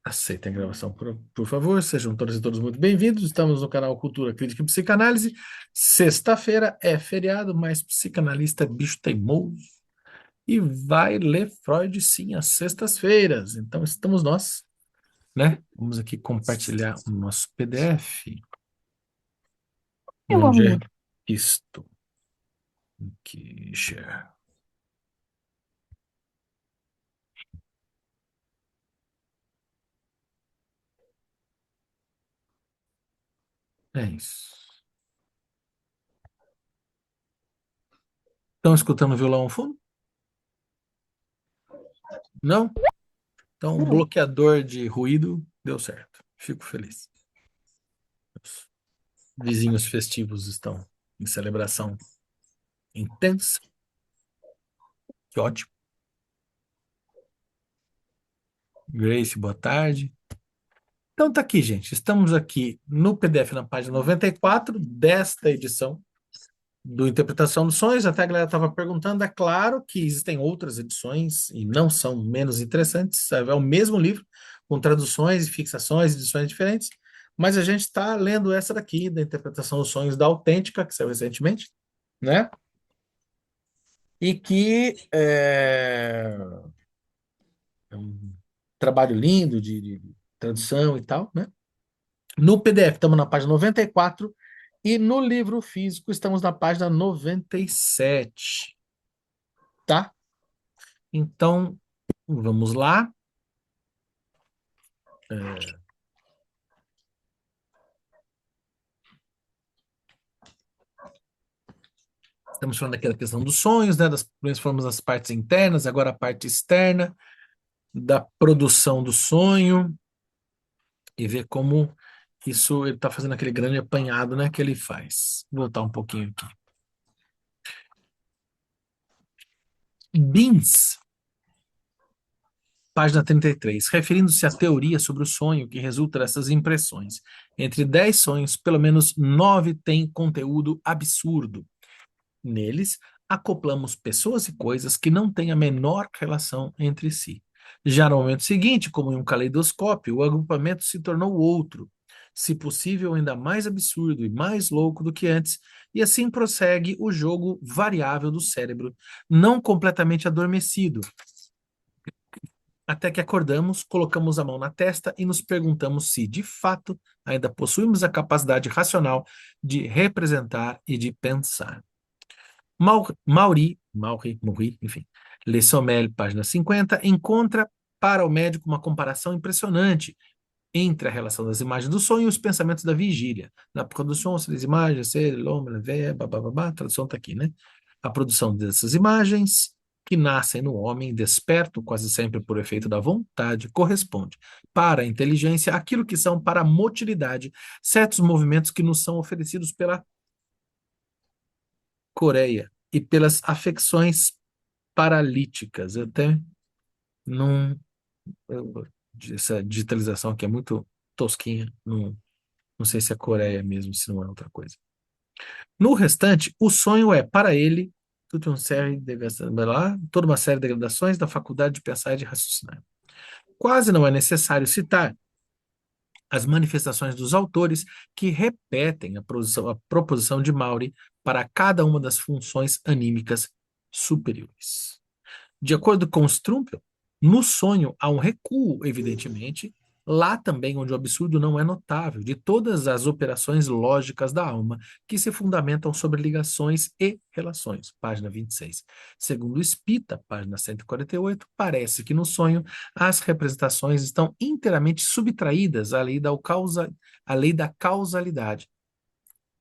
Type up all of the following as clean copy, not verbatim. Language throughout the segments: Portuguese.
Aceitem a gravação, por favor. Sejam todas e todos muito bem-vindos. Estamos no canal Cultura, Crítica e Psicanálise. Sexta-feira é feriado, mas psicanalista é bicho teimoso e vai ler Freud sim às sextas-feiras. Então estamos nós, né? Vamos aqui compartilhar o nosso PDF. Meu Onde é amor, isto? Aqui, share. É isso. Estão escutando o violão ao fundo? Não? Então, o não. bloqueador de ruído deu certo. Fico feliz. Os vizinhos festivos estão em celebração intensa. Que ótimo. Grace, boa tarde. Então tá aqui, gente. Estamos aqui no PDF na página 94 desta edição do Interpretação dos Sonhos. Até a galera estava perguntando. É claro que existem outras edições e não são menos interessantes. É o mesmo livro, com traduções e fixações, edições diferentes. Mas a gente está lendo essa daqui, da Interpretação dos Sonhos da Autêntica, que saiu recentemente, né? E que é um trabalho lindo de tradução e tal, né? No PDF estamos na página 94 e no livro físico estamos na página 97, tá? Então, vamos lá. É, estamos falando daquela questão dos sonhos, né? Nós falamos das partes internas, agora a parte externa da produção do sonho e ver como isso ele está fazendo aquele grande apanhado, né? Que ele faz. Vou voltar um pouquinho aqui. Beans, página 33, referindo-se à teoria sobre o sonho que resulta dessas impressões. Entre 10 sonhos, pelo menos 9 têm conteúdo absurdo. Neles, acoplamos pessoas e coisas que não têm a menor relação entre si. Já no momento seguinte, como em um caleidoscópio, o agrupamento se tornou outro, se possível ainda mais absurdo e mais louco do que antes, e assim prossegue o jogo variável do cérebro, não completamente adormecido, até que acordamos, colocamos a mão na testa e nos perguntamos se, de fato, ainda possuímos a capacidade racional de representar e de pensar. Mauri, enfim, Le Sommeil, página 50, encontra para o médico uma comparação impressionante entre a relação das imagens do sonho e os pensamentos da vigília. Na produção das imagens, l'homme, la veille, babá, a tradução está aqui, né? A produção dessas imagens que nascem no homem desperto, quase sempre por efeito da vontade, corresponde para a inteligência aquilo que são para a motilidade certos movimentos que nos são oferecidos pela Coreia e pelas afecções paralíticas. Eu até não. Essa digitalização aqui é muito tosquinha. Não, não sei se é Coreia mesmo, se não é outra coisa. No restante, o sonho é, para ele, toda uma série de degradações da faculdade de pensar e de raciocinar. Quase não é necessário citar as manifestações dos autores que repetem a proposição de Maury para cada uma das funções anímicas superiores. De acordo com Strumpel, no sonho há um recuo, evidentemente, lá também onde o absurdo não é notável, de todas as operações lógicas da alma que se fundamentam sobre ligações e relações. Página 26. Segundo Spita, página 148, parece que no sonho as representações estão inteiramente subtraídas à lei da causalidade.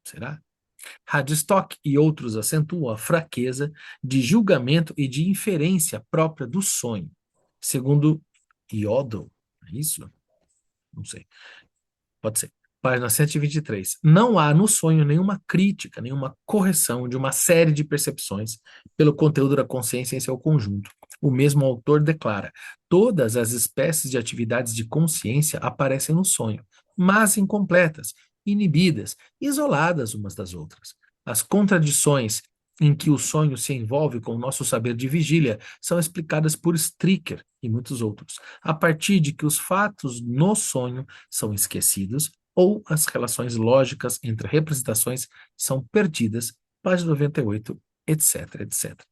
Será? Hadstock e outros acentuam a fraqueza de julgamento e de inferência própria do sonho. Segundo Yodel, é isso? Não sei, pode ser. Página 123. Não há no sonho nenhuma crítica, nenhuma correção de uma série de percepções pelo conteúdo da consciência em seu conjunto. O mesmo autor declara: todas as espécies de atividades de consciência aparecem no sonho, mas incompletas, inibidas, isoladas umas das outras. As contradições em que o sonho se envolve com o nosso saber de vigília são explicadas por Stricker e muitos outros, a partir de que os fatos no sonho são esquecidos ou as relações lógicas entre representações são perdidas, página 98, etc, etc.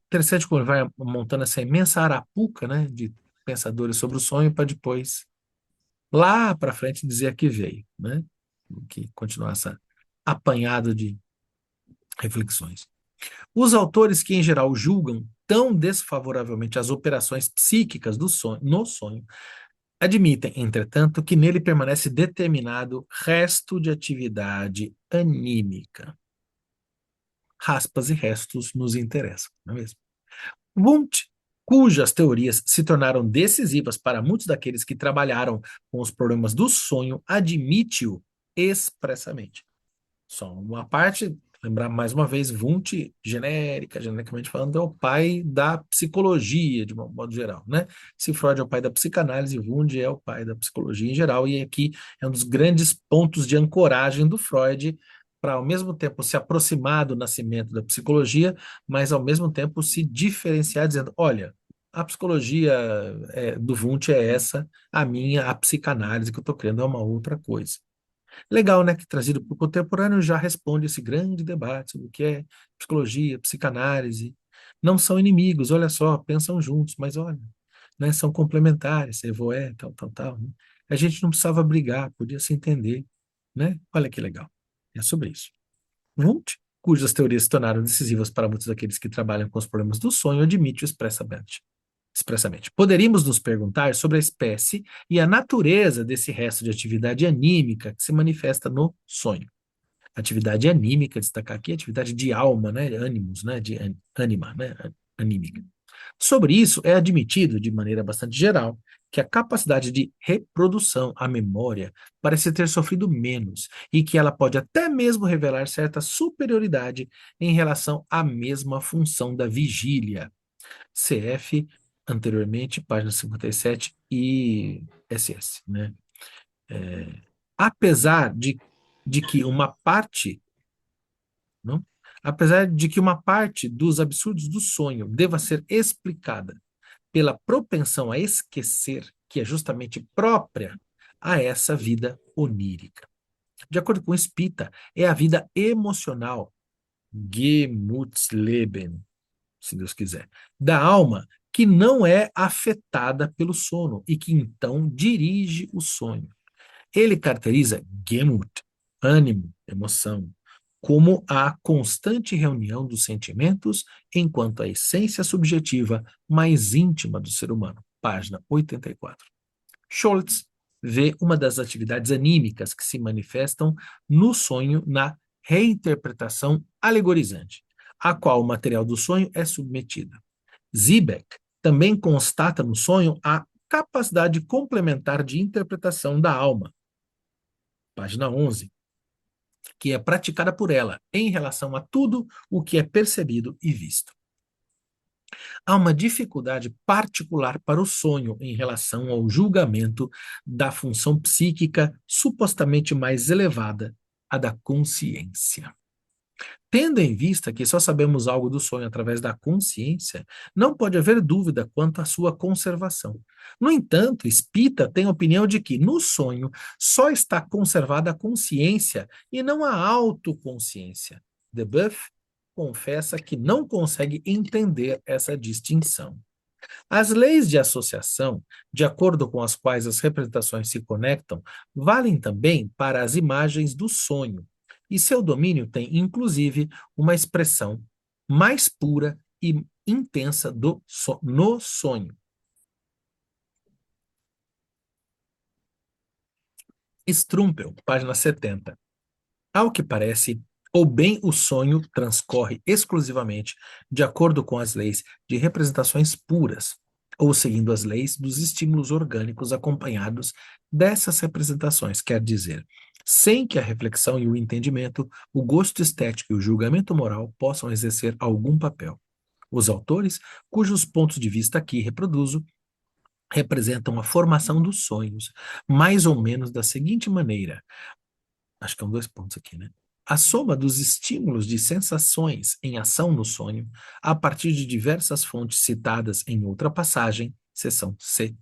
Interessante quando vai montando essa imensa arapuca, né, de pensadores sobre o sonho para depois, lá para frente, dizer a que veio, né, que continuar essa apanhado de reflexões. Os autores que, em geral, julgam tão desfavoravelmente as operações psíquicas do sonho, no sonho, admitem, entretanto, que nele permanece determinado resto de atividade anímica. Raspas e restos nos interessam, não é mesmo? Wundt, cujas teorias se tornaram decisivas para muitos daqueles que trabalharam com os problemas do sonho, admite-o expressamente. Só uma parte, lembrar mais uma vez, Wundt, genericamente falando, é o pai da psicologia, de um modo geral, né? Se Freud é o pai da psicanálise, Wundt é o pai da psicologia em geral, e aqui é um dos grandes pontos de ancoragem do Freud para, ao mesmo tempo, se aproximar do nascimento da psicologia, mas, ao mesmo tempo, se diferenciar, dizendo, olha, a psicologia do Wundt é essa, a minha, a psicanálise que eu estou criando é uma outra coisa. Legal, né? Que trazido para o contemporâneo já responde esse grande debate sobre o que é psicologia, psicanálise. Não são inimigos, olha só, pensam juntos, mas olha, né, são complementares, Evoé, tal, tal, tal. Né? A gente não precisava brigar, podia se entender, né? Olha que legal. É sobre isso. Wundt, cujas teorias se tornaram decisivas para muitos daqueles que trabalham com os problemas do sonho, admite expressamente. Poderíamos nos perguntar sobre a espécie e a natureza desse resto de atividade anímica que se manifesta no sonho. Atividade anímica, destacar aqui, atividade de alma, né, ânimos, né, de ânima, né, anímica. Sobre isso, é admitido, de maneira bastante geral, que a capacidade de reprodução, a memória, parece ter sofrido menos e que ela pode até mesmo revelar certa superioridade em relação à mesma função da vigília. CF, anteriormente, página 57 e SS, né? Apesar de que uma parte, não? Apesar de que uma parte dos absurdos do sonho deva ser explicada pela propensão a esquecer, que é justamente própria a essa vida onírica. De acordo com Spita, é a vida emocional, Gemütsleben, se Deus quiser, da alma que não é afetada pelo sono e que então dirige o sonho. Ele caracteriza Gemut, ânimo, emoção, como a constante reunião dos sentimentos enquanto a essência subjetiva mais íntima do ser humano. Página 84. Scholz vê uma das atividades anímicas que se manifestam no sonho na reinterpretação alegorizante, a qual o material do sonho é submetido. Ziebeck também constata no sonho a capacidade complementar de interpretação da alma, página 11, que é praticada por ela em relação a tudo o que é percebido e visto. Há uma dificuldade particular para o sonho em relação ao julgamento da função psíquica supostamente mais elevada, a da consciência. Tendo em vista que só sabemos algo do sonho através da consciência, não pode haver dúvida quanto à sua conservação. No entanto, Spita tem a opinião de que, no sonho, só está conservada a consciência e não a autoconsciência. Deboeuf confessa que não consegue entender essa distinção. As leis de associação, de acordo com as quais as representações se conectam, valem também para as imagens do sonho, e seu domínio tem, inclusive, uma expressão mais pura e intensa no sonho. Strumpel, página 70. Ao que parece, ou bem o sonho transcorre exclusivamente de acordo com as leis de representações puras, ou seguindo as leis dos estímulos orgânicos acompanhados dessas representações, quer dizer, sem que a reflexão e o entendimento, o gosto estético e o julgamento moral possam exercer algum papel. Os autores, cujos pontos de vista aqui reproduzo, representam a formação dos sonhos, mais ou menos da seguinte maneira. Acho que são dois pontos aqui, né? A soma dos estímulos de sensações em ação no sonho, a partir de diversas fontes citadas em outra passagem, seção C,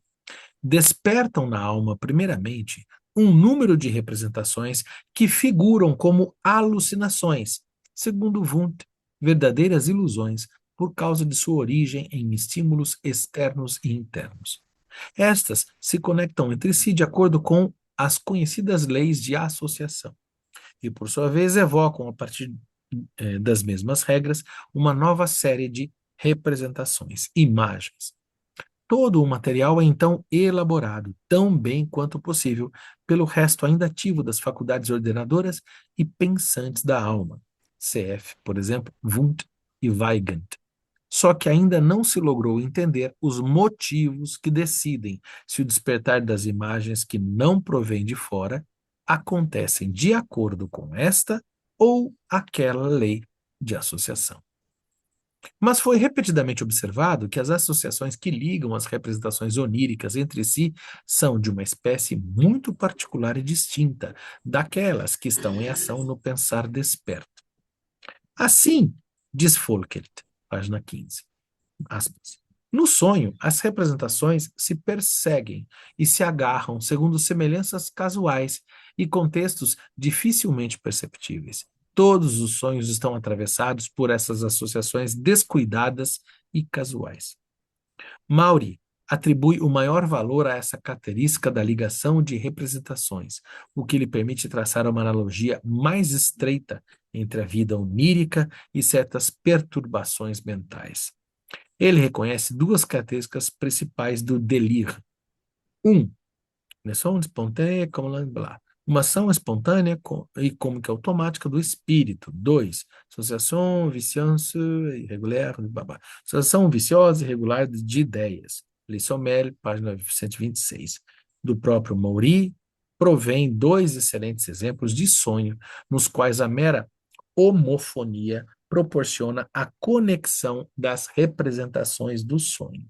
despertam na alma, primeiramente, um número de representações que figuram como alucinações, segundo Wundt, verdadeiras ilusões, por causa de sua origem em estímulos externos e internos. Estas se conectam entre si de acordo com as conhecidas leis de associação e, por sua vez, evocam, a partir das mesmas regras, uma nova série de representações, imagens. Todo o material é então elaborado, tão bem quanto possível, pelo resto ainda ativo das faculdades ordenadoras e pensantes da alma, cf., por exemplo, Wundt e Weigand. Só que ainda não se logrou entender os motivos que decidem se o despertar das imagens que não provém de fora acontecem de acordo com esta ou aquela lei de associação. Mas foi repetidamente observado que as associações que ligam as representações oníricas entre si são de uma espécie muito particular e distinta daquelas que estão em ação no pensar desperto. Assim, diz Folkert, página 15, aspas, no sonho, as representações se perseguem e se agarram segundo semelhanças casuais e contextos dificilmente perceptíveis. Todos os sonhos estão atravessados por essas associações descuidadas e casuais. Maury atribui o maior valor a essa característica da ligação de representações, o que lhe permite traçar uma analogia mais estreita entre a vida onírica e certas perturbações mentais. Ele reconhece duas características principais do delírio. Um, ação espontânea, uma ação espontânea e como que automática do espírito. Dois, associação viciosa e irregular, associação viciosa e irregular de ideias. Lissomel, página 126. Do próprio Maury, provém dois excelentes exemplos de sonho, nos quais a mera homofonia proporciona a conexão das representações do sonho.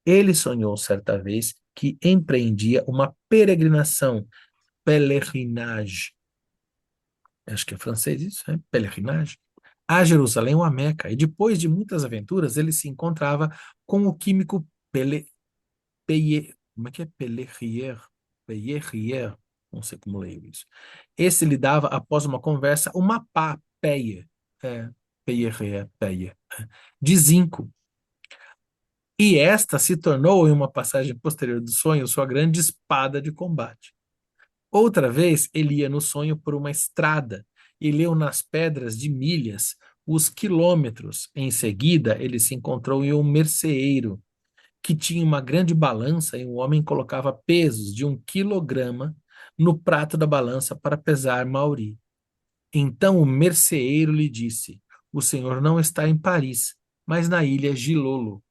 Ele sonhou certa vez que empreendia uma peregrinação, pèlerinage, acho que é francês isso, né? Pèlerinage, a Jerusalém ou a Meca, e depois de muitas aventuras, ele se encontrava com o químico como é que é? Pellerier, não sei como leio isso. Esse lhe dava, após uma conversa, uma pá, peia, de zinco. E esta se tornou, em uma passagem posterior do sonho, sua grande espada de combate. Outra vez, ele ia no sonho por uma estrada e leu nas pedras de milhas os quilômetros. Em seguida, ele se encontrou em um merceeiro que tinha uma grande balança e um homem colocava pesos de 1 quilograma no prato da balança para pesar Mauri. Então o merceeiro lhe disse: o senhor não está em Paris, mas na ilha Gilolo.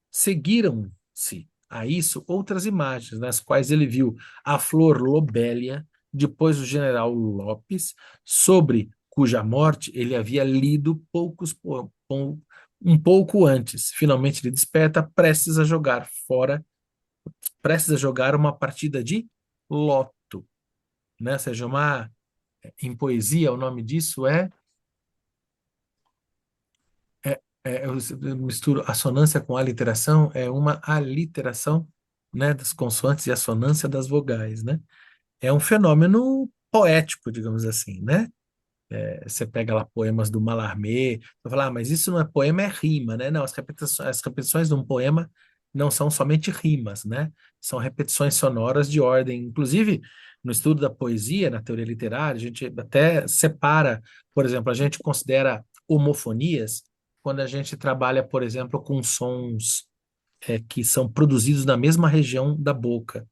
Seguiram-se a isso outras imagens, nas quais ele viu a flor lobélia, depois o general Lopes, sobre cuja morte ele havia lido um pouco antes. Finalmente ele desperta, prestes a jogar uma partida de loto, né? Ou seja, em poesia o nome disso eu misturo assonância com aliteração, é uma aliteração, né, das consoantes e assonância das vogais, né? É um fenômeno poético, digamos assim, né? Você pega lá poemas do Mallarmé, você fala, mas isso não é poema, é rima, né? Não, as repetições de um poema não são somente rimas, né? São repetições sonoras de ordem. Inclusive, no estudo da poesia, na teoria literária, a gente até separa, por exemplo, a gente considera homofonias quando a gente trabalha, por exemplo, com sons que são produzidos na mesma região da boca.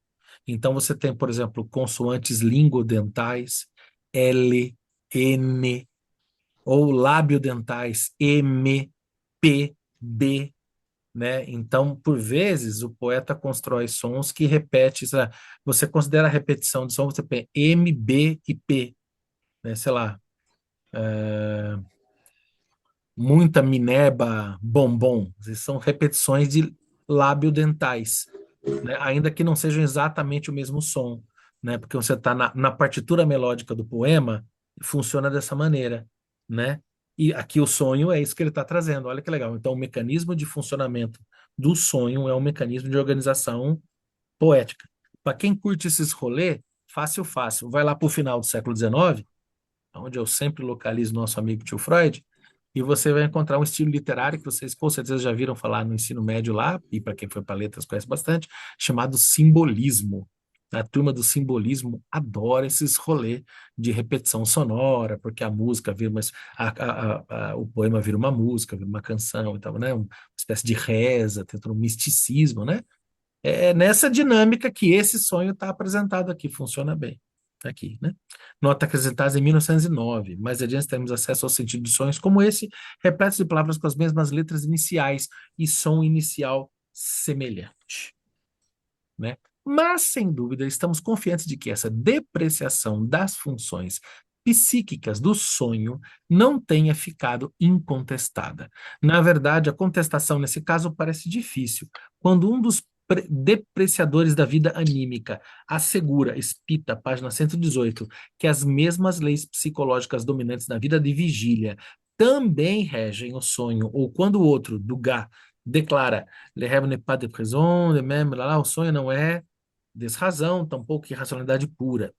Então, você tem, por exemplo, consoantes lingodentais, L, N, ou labiodentais, M, P, B, né? Então, por vezes, o poeta constrói sons que repete, sei lá, você considera a repetição de som, você tem M, B e P, né? Sei lá, muita mineba, bombom, são repetições de labiodentais, né? Ainda que não sejam exatamente o mesmo som, né? Porque você está na partitura melódica do poema, funciona dessa maneira, né? E aqui o sonho é isso que ele está trazendo. Olha que legal. Então, o mecanismo de funcionamento do sonho é um mecanismo de organização poética. Para quem curte esses rolê, fácil, fácil. Vai lá para o final do século XIX, onde eu sempre localizo nosso amigo tio Freud, e você vai encontrar um estilo literário que vocês com certeza já viram falar no ensino médio lá, e para quem foi para letras conhece bastante, chamado simbolismo. A turma do simbolismo adora esses rolês de repetição sonora, porque a música vira o poema vira uma música, vira uma canção, então, né? Uma espécie de reza, tem todo um misticismo, né? É nessa dinâmica que esse sonho está apresentado aqui, funciona bem. Aqui, né? Nota acrescentada em 1909. Mais adiante temos acesso ao sentido de sonhos como esse, repletos de palavras com as mesmas letras iniciais e som inicial semelhante, né? Mas, sem dúvida, estamos confiantes de que essa depreciação das funções psíquicas do sonho não tenha ficado incontestada. Na verdade, a contestação nesse caso parece difícil, quando um dos depreciadores da vida anímica assegura, Spita, página 118, que as mesmas leis psicológicas dominantes na vida de vigília também regem o sonho, ou quando o outro, Dugas, declara Le rêve n'est pas de prison, de même, lá, o sonho não é desrazão, tampouco irracionalidade pura.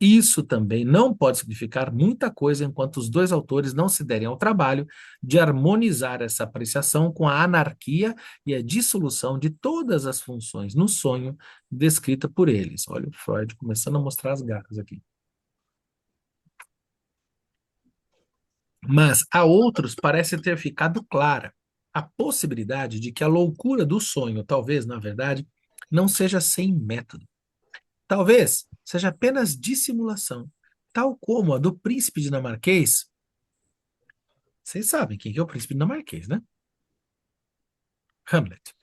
Isso também não pode significar muita coisa enquanto os dois autores não se derem ao trabalho de harmonizar essa apreciação com a anarquia e a dissolução de todas as funções no sonho descrita por eles. Olha o Freud começando a mostrar as garras aqui. Mas a outros parece ter ficado clara a possibilidade de que a loucura do sonho, talvez, na verdade, não seja sem método. Talvez seja apenas dissimulação, tal como a do príncipe dinamarquês. Vocês sabem quem é o príncipe dinamarquês, né? Hamlet.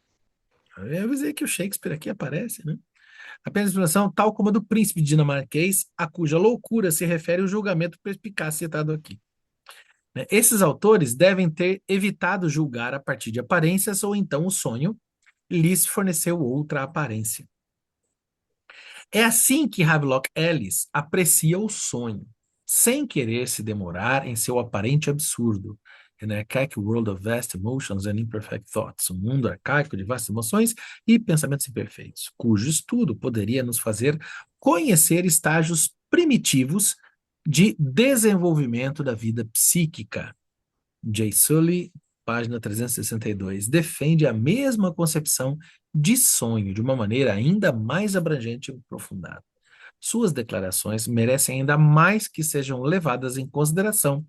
Eu avisei que o Shakespeare aqui aparece, né? Apenas dissimulação, tal como a do príncipe dinamarquês, a cuja loucura se refere ao julgamento perspicaz citado aqui. Né? Esses autores devem ter evitado julgar a partir de aparências ou então o sonho lhes forneceu outra aparência. É assim que Havelock Ellis aprecia o sonho, sem querer se demorar em seu aparente absurdo. An archaic world of vast emotions and imperfect thoughts, um mundo arcaico de vastas emoções e pensamentos imperfeitos, cujo estudo poderia nos fazer conhecer estágios primitivos de desenvolvimento da vida psíquica. J. Sully, página 362, defende a mesma concepção de sonho de uma maneira ainda mais abrangente e aprofundada. Suas declarações merecem ainda mais que sejam levadas em consideração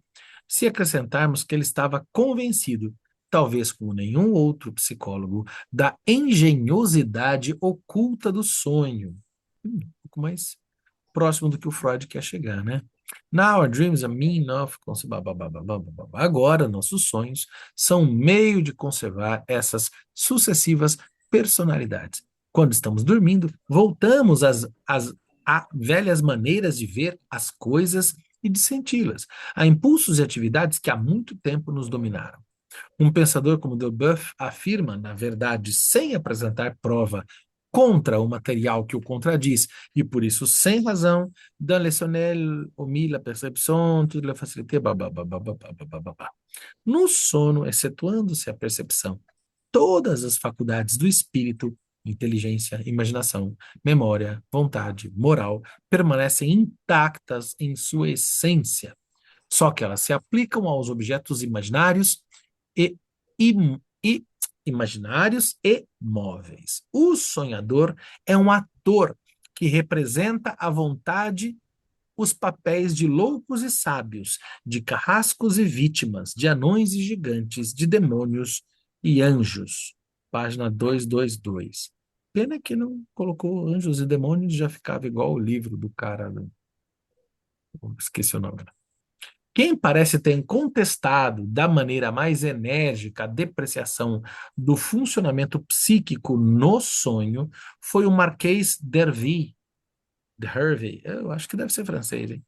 se acrescentarmos que ele estava convencido, talvez como nenhum outro psicólogo, da engenhosidade oculta do sonho. Um pouco mais próximo do que o Freud quer chegar, né? Now our dreams are mean of... Agora, nossos sonhos são um meio de conservar essas sucessivas personalidades. Quando estamos dormindo, voltamos a velhas maneiras de ver as coisas e de senti-las, a impulsos e atividades que há muito tempo nos dominaram. Um pensador como Delboeuf afirma, na verdade, sem apresentar prova contra o material que o contradiz, e por isso, sem razão, dans le sommeil omit la perception, toute la facilité, No sono, excetuando-se a percepção, todas as faculdades do espírito, inteligência, imaginação, memória, vontade, moral, permanecem intactas em sua essência, só que elas se aplicam aos objetos imaginários e, e imaginários e móveis. O sonhador é um ator que representa à vontade os papéis de loucos e sábios, de carrascos e vítimas, de anões e gigantes, de demônios e anjos. Página 222. Pena que não colocou anjos e demônios, já ficava igual o livro do cara. Né? Esqueci o nome. Quem parece ter contestado da maneira mais enérgica a depreciação do funcionamento psíquico no sonho foi o Marquês d'Hervey, eu acho que deve ser francês, hein?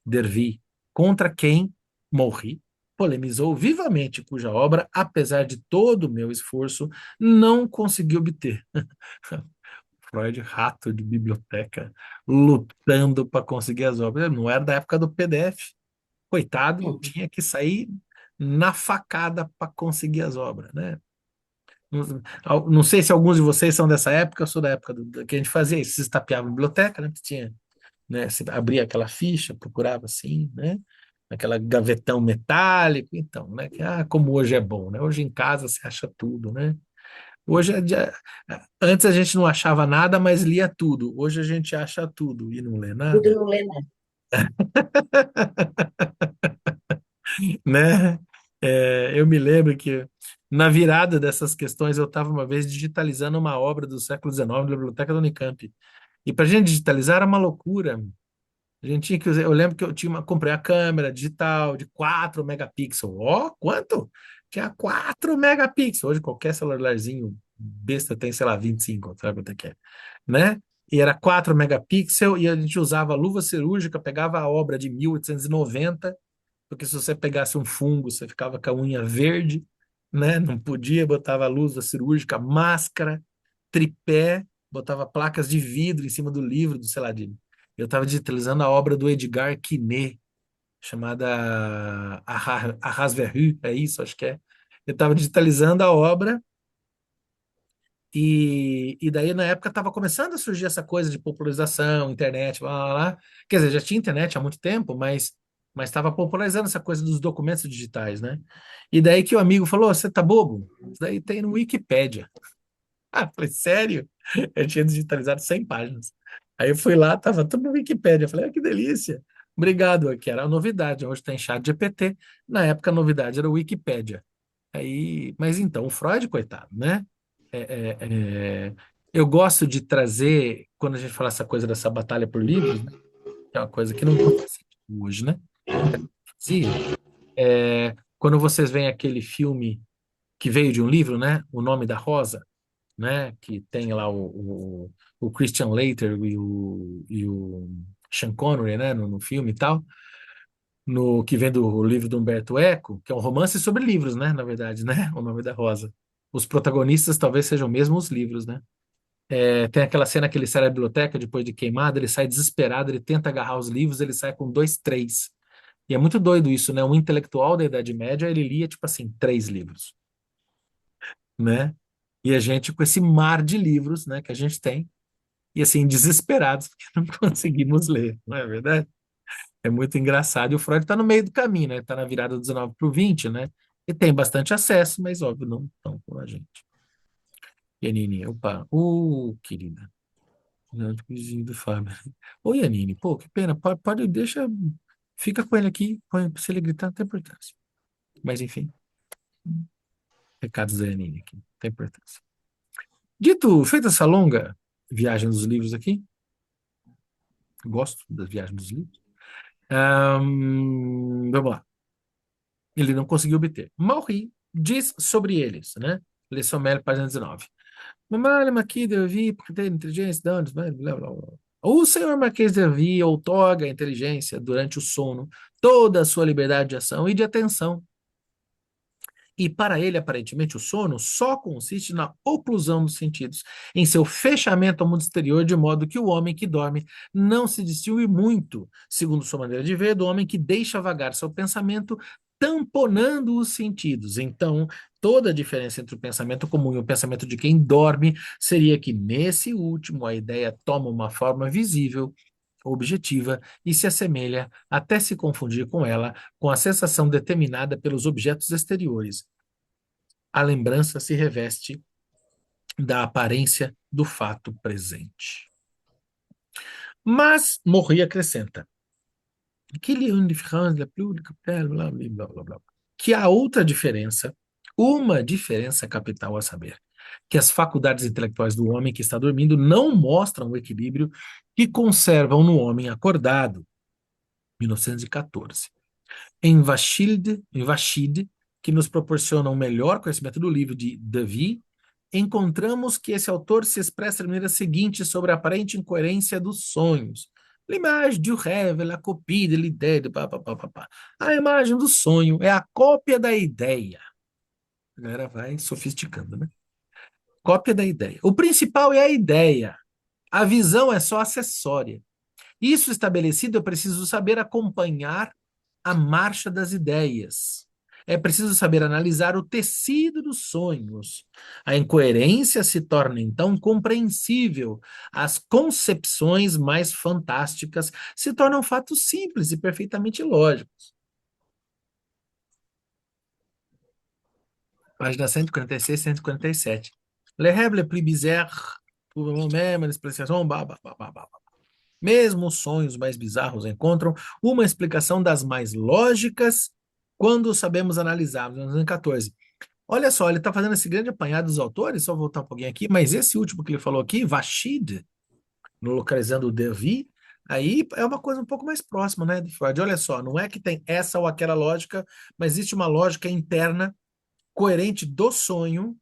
D'Hervey, contra quem morri, polemizou vivamente, cuja obra, apesar de todo o meu esforço, não consegui obter. Freud, rato de biblioteca, lutando para conseguir as obras. Não era da época do PDF. Coitado, Uhum. tinha que sair na facada para conseguir as obras, né? Não sei se alguns de vocês são dessa época, eu sou da época que a gente fazia isso, se estapeava a biblioteca, né? Tinha, né? Você abria aquela ficha, procurava assim, né? Aquela gavetão metálico, então, né? Como hoje é bom, né? Hoje em casa você acha tudo, né? Hoje antes a gente não achava nada, mas lia tudo. Hoje a gente acha tudo e não lê Tudo nada, não lê nada. né? Eu me lembro que na virada dessas questões eu estava uma vez digitalizando uma obra do século XIX da biblioteca da Unicamp. E para a gente digitalizar era uma loucura. A gente tinha que usar, eu lembro que eu comprei a câmera digital de 4 megapixels. Ó, quanto? Tinha 4 megapixels. Hoje qualquer celularzinho besta tem, sei lá, 25, sabe quanto é que é, né? E era 4 megapixels e a gente usava luva cirúrgica, pegava a obra de 1890, porque se você pegasse um fungo, você ficava com a unha verde, né? Não podia, botava luva cirúrgica, máscara, tripé, botava placas de vidro em cima do livro, do, sei lá, eu estava digitalizando a obra do Edgar Quinet, chamada Arras-Verrue, é isso, acho que é. Eu estava digitalizando a obra e daí na época estava começando a surgir essa coisa de popularização, internet, blá, blá, blá. Quer dizer, já tinha internet há muito tempo, mas estava popularizando essa coisa dos documentos digitais, né? E daí que o amigo falou: "Você tá bobo? Isso daí tem no Wikipédia." Ah, falei, sério? Eu tinha digitalizado 100 páginas. Aí eu fui lá, tava tudo no Wikipédia. Eu falei, que delícia. Obrigado, que era a novidade. Hoje tem chat GPT. Na época a novidade era o Wikipédia. Aí, mas então, o Freud, coitado, né? É, é, eu gosto de trazer, quando a gente fala essa coisa dessa batalha por livros, né? Que é uma coisa que não faz sentido hoje, né? Fazia. Quando vocês veem aquele filme que veio de um livro, né? O Nome da Rosa, né? Que tem lá o Christian Slater e o Sean Connery, né? No filme e tal, no que vem do livro do Humberto Eco, que é um romance sobre livros, né? Na verdade, né? O Nome da Rosa. Os protagonistas talvez sejam mesmo os livros, né? Tem aquela cena que ele sai da biblioteca depois de queimado, ele sai desesperado, ele tenta agarrar os livros, ele sai com dois, três. E é muito doido isso, né? Um intelectual da Idade Média, ele lia, tipo assim, 3 livros, né? E a gente, com esse mar de livros, né, que a gente tem, e assim, desesperados, porque não conseguimos ler, não é verdade? É muito engraçado. E o Freud está no meio do caminho, né? Está na virada do 19 para o 20, né? E tem bastante acesso, mas óbvio, não tão com a gente. Yanine, opa, querida. Não, vizinho do Fábio. Ô, Yanine, pô, que pena. Deixa, fica com ele aqui, põe se ele gritar, não tem importância. Mas enfim, recados da Yanine aqui, não tem importância. Dito, feita essa longa viagem dos livros aqui, gosto das viagens dos livros. Vamos lá. Ele não conseguiu obter. Maury diz sobre eles, né? Le Sommeil, página 19. Mamãe Marquis de Vie, porque tem inteligência, danos, blá, blá, blá, blá. O senhor Marquês de Vie outorga a inteligência durante o sono toda a sua liberdade de ação e de atenção. E para ele, aparentemente, o sono só consiste na oclusão dos sentidos, em seu fechamento ao mundo exterior, de modo que o homem que dorme não se distingue muito, segundo sua maneira de ver, do homem que deixa vagar seu pensamento, tamponando os sentidos. Então, toda a diferença entre o pensamento comum e o pensamento de quem dorme seria que, nesse último, a ideia toma uma forma visível, objetiva e se assemelha, até se confundir com ela, com a sensação determinada pelos objetos exteriores. A lembrança se reveste da aparência do fato presente. Mas Morri acrescenta que há outra diferença, uma diferença capital a saber, que as faculdades intelectuais do homem que está dormindo não mostram o equilíbrio que conservam no homem acordado. 1914. Em Vachide, que nos proporciona um melhor conhecimento do livro de Davy, encontramos que esse autor se expressa da maneira seguinte sobre a aparente incoerência dos sonhos. L'image du rêve, la copie de l'idée, pá, pá, pá, pá, pá. A imagem do sonho é a cópia da ideia. A galera vai sofisticando, né? Cópia da ideia. O principal é a ideia. A visão é só acessória. Isso estabelecido, é preciso saber acompanhar a marcha das ideias. É preciso saber analisar o tecido dos sonhos. A incoerência se torna então compreensível. As concepções mais fantásticas se tornam fatos simples e perfeitamente lógicos. Página 146, 147. Le rêve le plus bizarre, pour même l'expression, mesmo os sonhos mais bizarros encontram uma explicação das mais lógicas quando sabemos analisá-los. 1914. Olha só, ele está fazendo esse grande apanhado dos autores, só voltar um pouquinho aqui, mas esse último que ele falou aqui, Vashid, no localizando o Devi, aí é uma coisa um pouco mais próxima, né, do Freud. Olha só, não é que tem essa ou aquela lógica, mas existe uma lógica interna coerente do sonho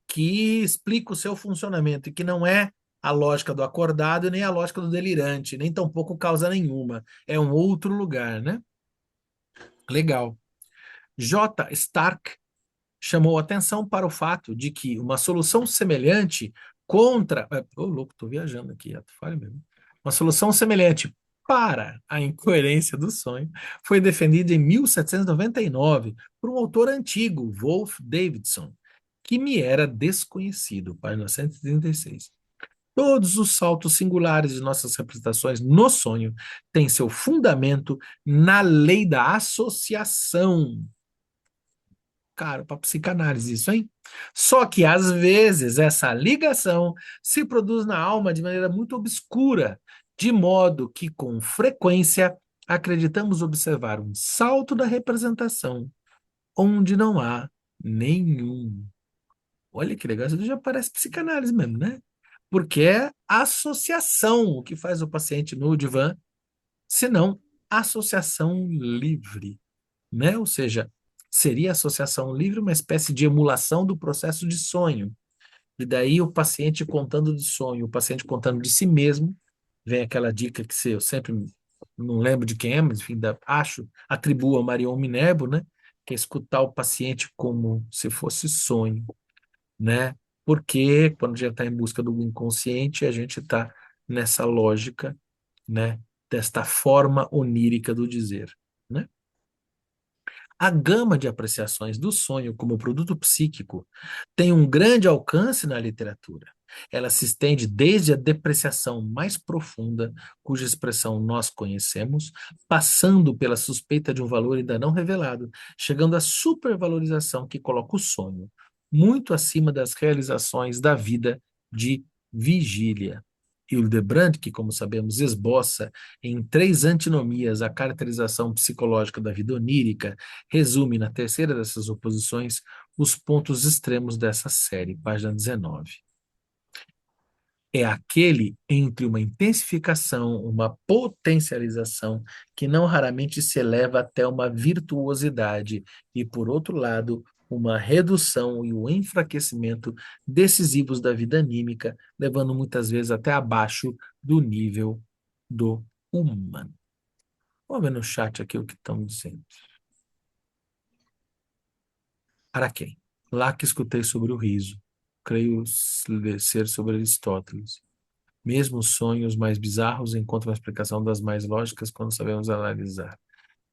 que explica o seu funcionamento e que não é a lógica do acordado e nem a lógica do delirante, nem tampouco causa nenhuma. É um outro lugar, né? Legal. J. Stark chamou atenção para o fato de que uma solução semelhante contra. Ô, louco, tô viajando aqui, falha mesmo. Uma solução semelhante para a incoerência do sonho foi defendida em 1799 por um autor antigo, Wolf Davidson, que me era desconhecido, página 136. Todos os saltos singulares de nossas representações no sonho têm seu fundamento na lei da associação. Caro para psicanálise isso, hein? Só que às vezes essa ligação se produz na alma de maneira muito obscura, de modo que com frequência acreditamos observar um salto da representação onde não há nenhum. Olha que legal, isso já parece psicanálise mesmo, né? Porque é associação o que faz o paciente no divã, senão associação livre, né? Ou seja, seria associação livre uma espécie de emulação do processo de sonho. E daí o paciente contando de sonho, o paciente contando de si mesmo, vem aquela dica que eu sempre não lembro de quem é, mas enfim, atribuo a Marion Minerbo, né? Que é escutar o paciente como se fosse sonho, né? Porque quando a gente está em busca do inconsciente, a gente está nessa lógica, né? Desta forma onírica do dizer, né? A gama de apreciações do sonho como produto psíquico tem um grande alcance na literatura. Ela se estende desde a depreciação mais profunda, cuja expressão nós conhecemos, passando pela suspeita de um valor ainda não revelado, chegando à supervalorização que coloca o sonho muito acima das realizações da vida de vigília. Hildebrand, que, como sabemos, esboça em três antinomias a caracterização psicológica da vida onírica, resume na terceira dessas oposições os pontos extremos dessa série, página 19. É aquele entre uma intensificação, uma potencialização, que não raramente se eleva até uma virtuosidade, e, por outro lado, uma redução e o enfraquecimento decisivos da vida anímica, levando muitas vezes até abaixo do nível do humano. Vamos ver no chat aqui o que estão dizendo. Para quem? Lá que escutei sobre o riso, creio ser sobre Aristóteles. Mesmo os sonhos mais bizarros encontram a explicação das mais lógicas quando sabemos analisar.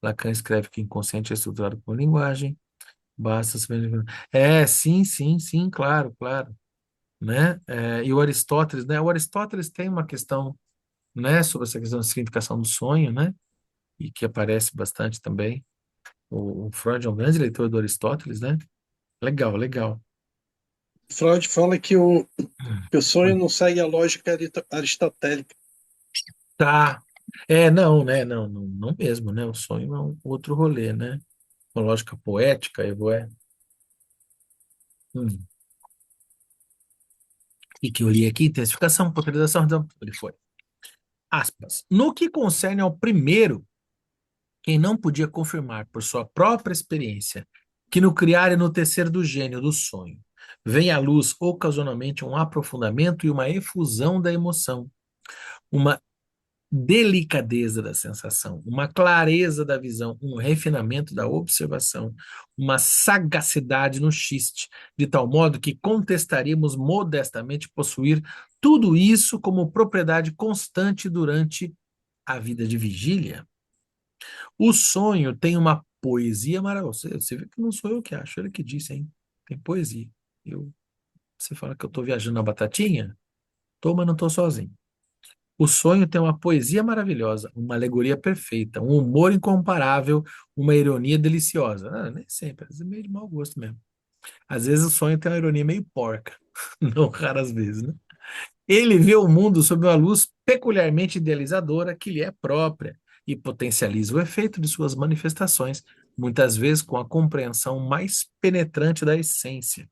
Lacan escreve que o inconsciente é estruturado por linguagem, basta saber... sim, sim, sim, claro, claro. Né? E o Aristóteles, né? O Aristóteles tem uma questão, né, sobre essa questão da significação do sonho, né? E que aparece bastante também. O Freud é um grande leitor do Aristóteles, né? Legal, legal. Freud fala que o sonho não segue a lógica aristotélica. Tá. Não, né? Não, não, não mesmo, né? O sonho é um outro rolê, né? Uma lógica poética, Evoé. E que eu li aqui, intensificação, potencialização, então, ele foi. Aspas. No que concerne ao primeiro, quem não podia confirmar por sua própria experiência que no criar e no tecer do gênio do sonho vem à luz ocasionalmente um aprofundamento e uma efusão da emoção, uma delicadeza da sensação, uma clareza da visão, um refinamento da observação, uma sagacidade no xiste, de tal modo que contestaríamos modestamente possuir tudo isso como propriedade constante durante a vida de vigília. O sonho tem uma poesia maravilhosa. Você vê que não sou eu que acho, ele que disse, hein? Tem poesia. Eu, você fala que eu estou viajando na batatinha? Tô, mas não estou sozinho. O sonho tem uma poesia maravilhosa, uma alegoria perfeita, um humor incomparável, uma ironia deliciosa. Ah, nem sempre, às vezes é meio de mau gosto mesmo. Às vezes o sonho tem uma ironia meio porca, não raras vezes, né? Ele vê o mundo sob uma luz peculiarmente idealizadora que lhe é própria e potencializa o efeito de suas manifestações, muitas vezes com a compreensão mais penetrante da essência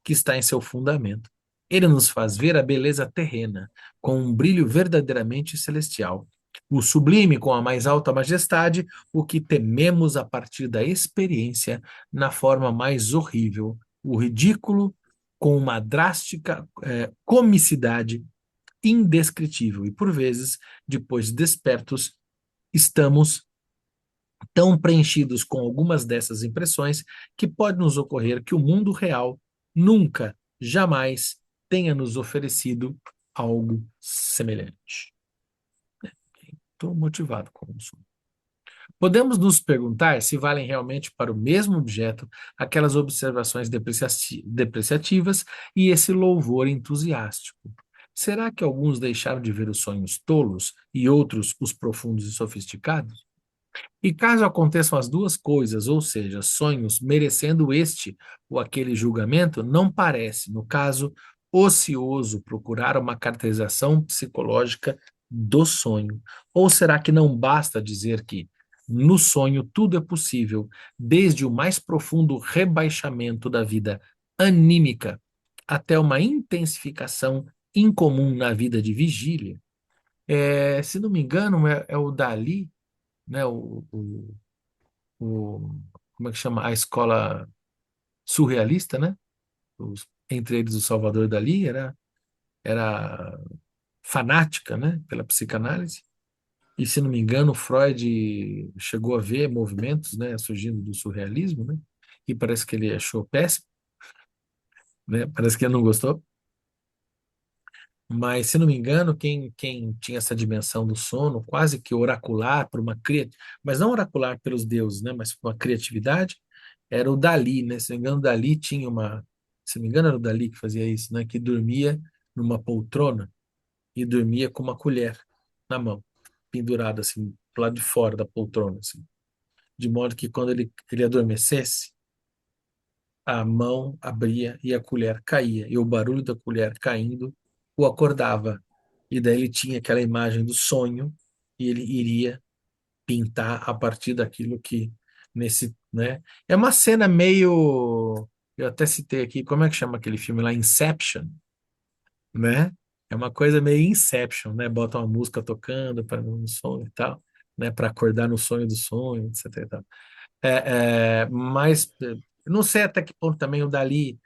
que está em seu fundamento. Ele nos faz ver a beleza terrena, com um brilho verdadeiramente celestial, o sublime com a mais alta majestade, o que tememos a partir da experiência na forma mais horrível, o ridículo com uma drástica comicidade indescritível. E por vezes, depois de despertos, estamos tão preenchidos com algumas dessas impressões que pode nos ocorrer que o mundo real nunca, jamais tenha nos oferecido algo semelhante. Estou motivado com isso. Podemos nos perguntar se valem realmente para o mesmo objeto aquelas observações depreciativas e esse louvor entusiástico. Será que alguns deixaram de ver os sonhos tolos e outros os profundos e sofisticados? E caso aconteçam as duas coisas, ou seja, sonhos merecendo este ou aquele julgamento, não parece, no caso, ocioso procurar uma caracterização psicológica do sonho? Ou será que não basta dizer que no sonho tudo é possível, desde o mais profundo rebaixamento da vida anímica até uma intensificação incomum na vida de vigília? Se não me engano, é o Dali, né, como é que chama? A escola surrealista, né? Entre eles o Salvador Dalí era fanática, né, pela psicanálise. E se não me engano, Freud chegou a ver movimentos, né, surgindo do surrealismo, né? E parece que ele achou péssimo, né? Parece que ele não gostou. Mas, se não me engano, quem tinha essa dimensão do sono, quase que oracular, por uma mas não oracular pelos deuses, né, mas por uma criatividade, era o Dali, né? Se não me engano, o Dali tinha uma. Se não me engano, era o Dali que fazia isso, né? Que dormia numa poltrona e dormia com uma colher na mão, pendurada assim, do lado de fora da poltrona, assim, de modo que quando ele adormecesse, a mão abria e a colher caía, e o barulho da colher caindo o acordava. E daí ele tinha aquela imagem do sonho e ele iria pintar a partir daquilo que nesse, né? É uma cena meio, eu até citei aqui, como é que chama aquele filme lá, Inception, né? É uma coisa meio Inception, né? Bota uma música tocando para um sonho e tal, né? Para acordar no sonho do sonho, etc. e tal. Mas não sei até que ponto também o Dali,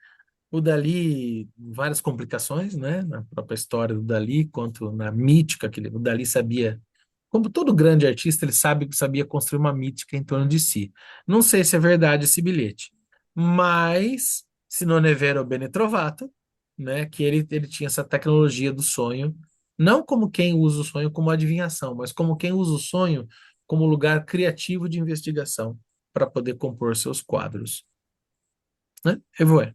várias complicações, né, na própria história do Dali, quanto na mítica que o Dali sabia, como todo grande artista, ele sabia construir uma mítica em torno de si. Não sei se é verdade esse bilhete, mas se non è vero bene trovato, né, que ele tinha essa tecnologia do sonho, não como quem usa o sonho como adivinhação, mas como quem usa o sonho como lugar criativo de investigação para poder compor seus quadros, né? Evoé.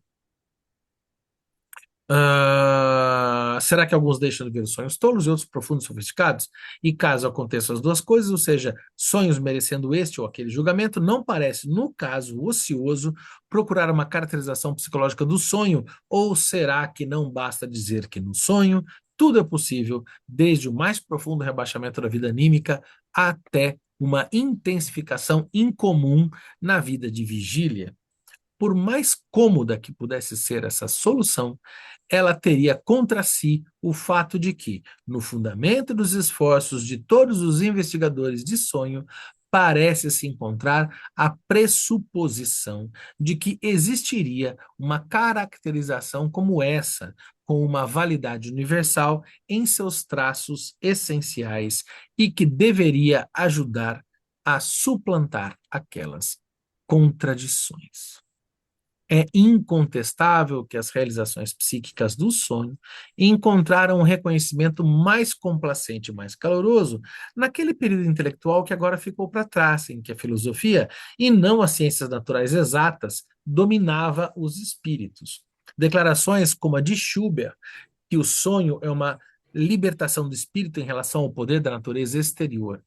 Será que alguns deixam de ver os sonhos tolos e outros profundos e sofisticados? E caso aconteçam as duas coisas, ou seja, sonhos merecendo este ou aquele julgamento, não parece, no caso ocioso, procurar uma caracterização psicológica do sonho? Ou será que não basta dizer que no sonho tudo é possível, desde o mais profundo rebaixamento da vida anímica até uma intensificação incomum na vida de vigília? Por mais cômoda que pudesse ser essa solução, ela teria contra si o fato de que, no fundamento dos esforços de todos os investigadores de sonho, parece-se encontrar a pressuposição de que existiria uma caracterização como essa, com uma validade universal em seus traços essenciais e que deveria ajudar a suplantar aquelas contradições. É incontestável que as realizações psíquicas do sonho encontraram um reconhecimento mais complacente e mais caloroso naquele período intelectual que agora ficou para trás, em que a filosofia, e não as ciências naturais exatas, dominava os espíritos. Declarações como a de Schubert, que o sonho é uma libertação do espírito em relação ao poder da natureza exterior,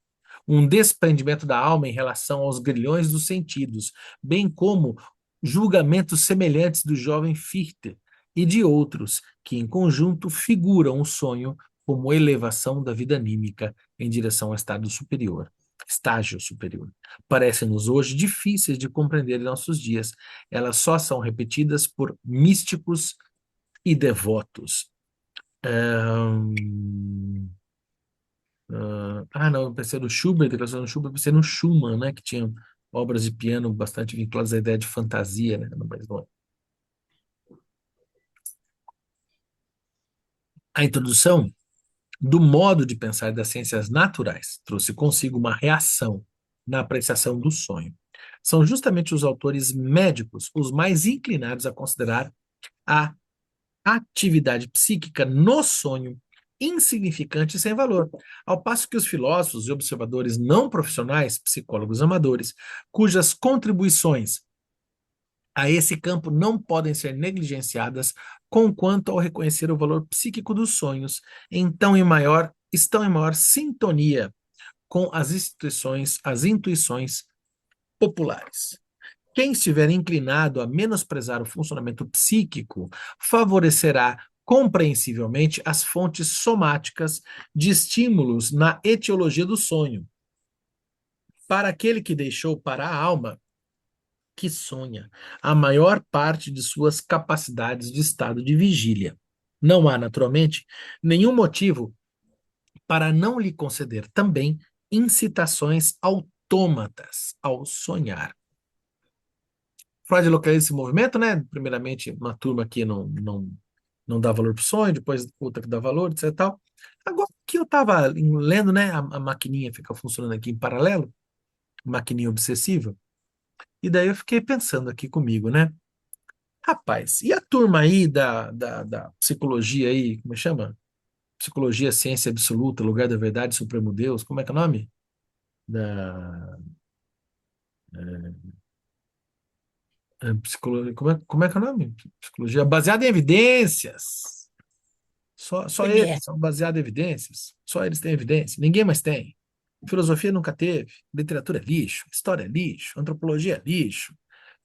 um desprendimento da alma em relação aos grilhões dos sentidos, bem como julgamentos semelhantes do jovem Fichte e de outros, que em conjunto figuram o sonho como elevação da vida anímica em direção ao estado superior, estágio superior. Parecem-nos hoje difíceis de compreender em nossos dias. Elas só são repetidas por místicos e devotos. Não, eu pensei no Schubert, declaração do Schubert, eu pensei no Schumann, né, que tinha obras de piano bastante vinculadas à ideia de fantasia, né, mas não. A introdução do modo de pensar das ciências naturais trouxe consigo uma reação na apreciação do sonho. São justamente os autores médicos os mais inclinados a considerar a atividade psíquica no sonho insignificante e sem valor, ao passo que os filósofos e observadores não profissionais, psicólogos amadores, cujas contribuições a esse campo não podem ser negligenciadas conquanto ao reconhecer o valor psíquico dos sonhos, estão em maior sintonia com as intuições populares. Quem estiver inclinado a menosprezar o funcionamento psíquico favorecerá compreensivelmente as fontes somáticas de estímulos na etiologia do sonho. Para aquele que deixou para a alma que sonha a maior parte de suas capacidades de estado de vigília, não há, naturalmente, nenhum motivo para não lhe conceder também incitações autômatas ao sonhar. Freud localiza esse movimento, né? Primeiramente, uma turma que não dá valor para o sonho, depois outra que dá valor, etc. Tal. Agora que eu estava lendo, né? A maquininha fica funcionando aqui em paralelo, maquininha obsessiva, e daí eu fiquei pensando aqui comigo, né? Rapaz, e a turma aí da psicologia aí, como é que chama? Psicologia, ciência absoluta, lugar da verdade, supremo Deus, como é que é o nome? Da psicologia, como é que é o nome? Psicologia baseada em evidências. Só PBE. eles são baseados em evidências. Só eles têm evidência. Ninguém mais tem. Filosofia nunca teve. Literatura é lixo. História é lixo. Antropologia é lixo.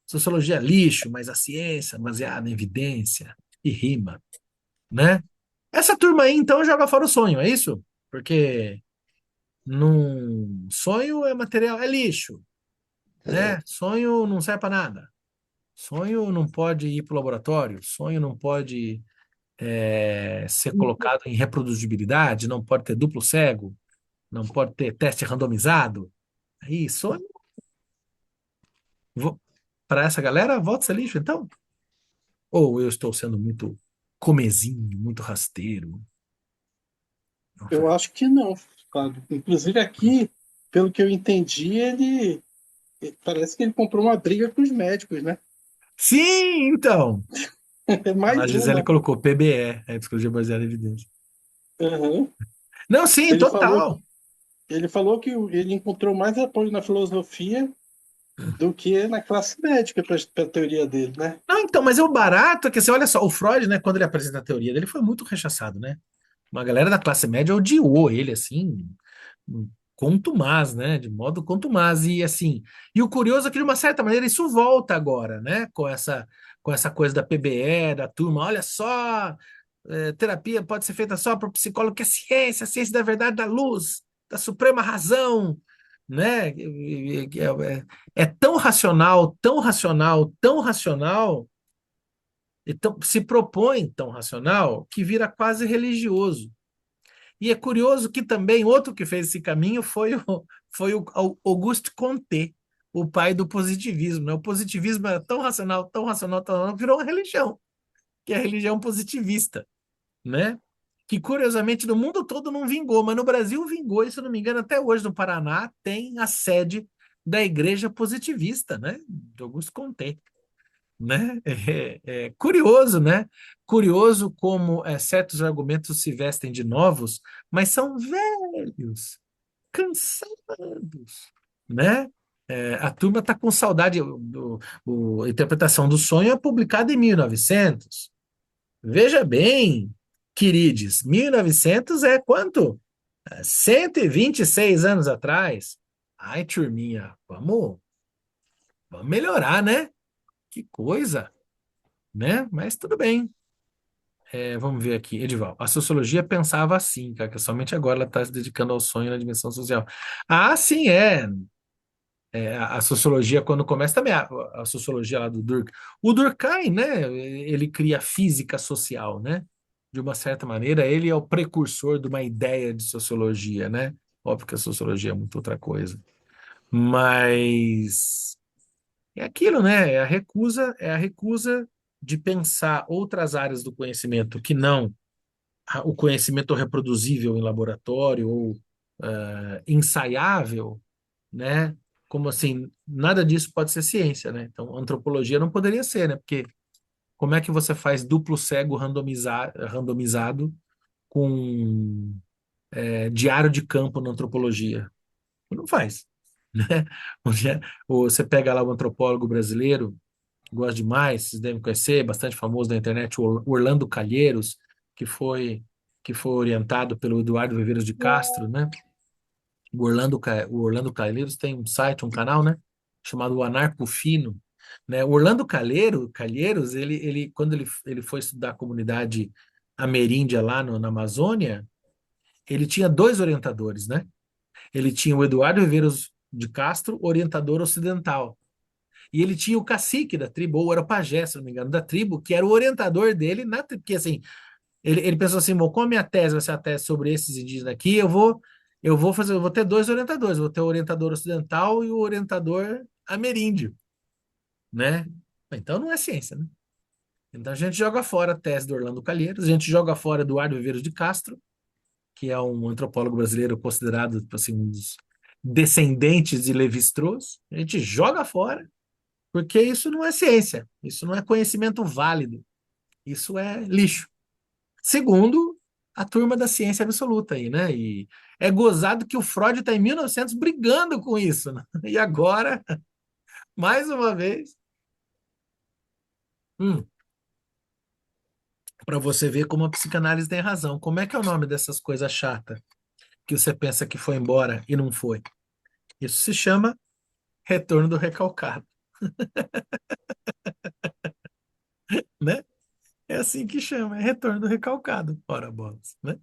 Sociologia é lixo, mas a ciência baseada em evidência e rima, né? Essa turma aí, então, joga fora o sonho, é isso? Porque num sonho é material, é lixo, né? Sonho não serve para nada. Sonho não pode ir para o laboratório. Sonho não pode ser colocado em reproduzibilidade, não pode ter duplo cego, não pode ter teste randomizado. Aí, sonho. Para essa galera, volta ser lixo, então? Ou eu estou sendo muito comezinho, muito rasteiro? Eu acho que não, Fábio. Inclusive aqui, pelo que eu entendi, parece que ele comprou uma briga com os médicos, né? Sim, então. É A mais Gisele uma. colocou PBE, é psicologia baseada em evidência. Uhum. Não, sim, Ele falou, total. ele falou que ele encontrou mais apoio na filosofia do que na classe médica para a teoria dele, né? Não, então, mas é o barato é que, assim, olha só, o Freud, né, quando ele apresenta a teoria dele, foi muito rechaçado, né? Uma galera da classe média odiou ele, assim, contumaz, né? De modo contumaz. E, assim, e o curioso é que, de uma certa maneira, isso volta agora, né? Com essa coisa da PBE, da turma. Olha só, terapia pode ser feita só para o psicólogo, que é ciência, a ciência da verdade, da luz, da suprema razão, né? É tão racional, tão racional, tão racional, então se propõe tão racional que vira quase religioso. E é curioso que também outro que fez esse caminho foi o Auguste Comte, o pai do positivismo, né? O positivismo era tão racional, tão racional, tão racional, virou uma religião, que é a religião positivista, né? Que curiosamente no mundo todo não vingou, mas no Brasil vingou, e se eu não me engano, até hoje no Paraná tem a sede da Igreja Positivista, né? De Auguste Comte, né? É curioso, né? Curioso como certos argumentos se vestem de novos, mas são velhos, cansados, né? A turma está com saudade. A interpretação do sonho é publicada em 1900. Veja bem, queridos, 1900 é quanto? 126 anos atrás. Ai, turminha, vamos melhorar, né? Que coisa, né? Mas tudo bem. Vamos ver aqui, Edival. A sociologia pensava assim, cara, que somente agora ela está se dedicando ao sonho na dimensão social. Ah, sim, é. A sociologia, quando começa, também a sociologia lá do Durkheim. O Durkheim, né, ele cria a física social, né? De uma certa maneira, ele é o precursor de uma ideia de sociologia, né? Óbvio que a sociologia é muito outra coisa. Mas é aquilo, né? É a recusa de pensar outras áreas do conhecimento que não o conhecimento reproduzível em laboratório ou ensaiável, né? Como assim, nada disso pode ser ciência, né? Então, antropologia não poderia ser, né? Porque como é que você faz duplo cego randomizado com diário de campo na antropologia? Não faz, né? Ou você pega lá o antropólogo brasileiro, gosto demais, vocês devem conhecer, bastante famoso na internet, o Orlando Calheiros, que foi que foi orientado pelo Eduardo Viveiros de Castro, né? O Orlando Calheiros tem um site, um canal, né? Chamado o Anarcofino, né? O Orlando Calheiros, quando ele foi estudar a comunidade ameríndia lá na Amazônia, ele tinha dois orientadores, né? Ele tinha o Eduardo Viveiros de Castro, orientador ocidental. E ele tinha o cacique da tribo, ou era o pajé, se não me engano, da tribo, que era o orientador dele na tribo. Porque assim, ele pensou assim, bom, como a minha tese vai ser a tese sobre esses indígenas aqui, eu vou ter dois orientadores, eu vou ter o orientador ocidental e o orientador ameríndio, né? Então não é ciência, né? Então a gente joga fora a tese do Orlando Calheiros, a gente joga fora Eduardo Viveiros de Castro, que é um antropólogo brasileiro considerado tipo assim, um dos descendentes de Levi-Strauss, a gente joga fora, porque isso não é ciência, isso não é conhecimento válido, isso é lixo. Segundo a turma da ciência absoluta aí, né? E é gozado que o Freud está em 1900 brigando com isso, né? E agora, mais uma vez, para você ver como a psicanálise tem razão. Como é que é o nome dessas coisas chatas que você pensa que foi embora e não foi? Isso se chama retorno do recalcado, né? É assim que chama, é retorno do recalcado. Ora, bolas, né?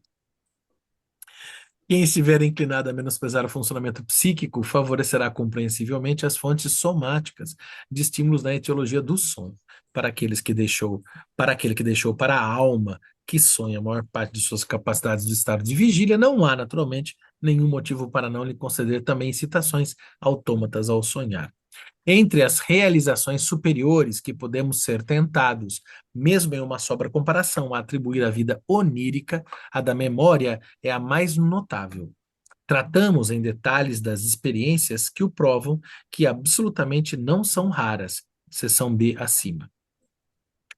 Quem estiver inclinado a menosprezar o funcionamento psíquico favorecerá compreensivelmente as fontes somáticas de estímulos na etiologia do sono. Para aqueles que deixou, para aquele que deixou para a alma que sonha a maior parte de suas capacidades do estado de vigília, não há, naturalmente, nenhum motivo para não lhe conceder também incitações autômatas ao sonhar. Entre as realizações superiores que podemos ser tentados, mesmo em uma sobra comparação, a atribuir à vida onírica, a da memória é a mais notável. Tratamos em detalhes das experiências que o provam que absolutamente não são raras, seção B acima.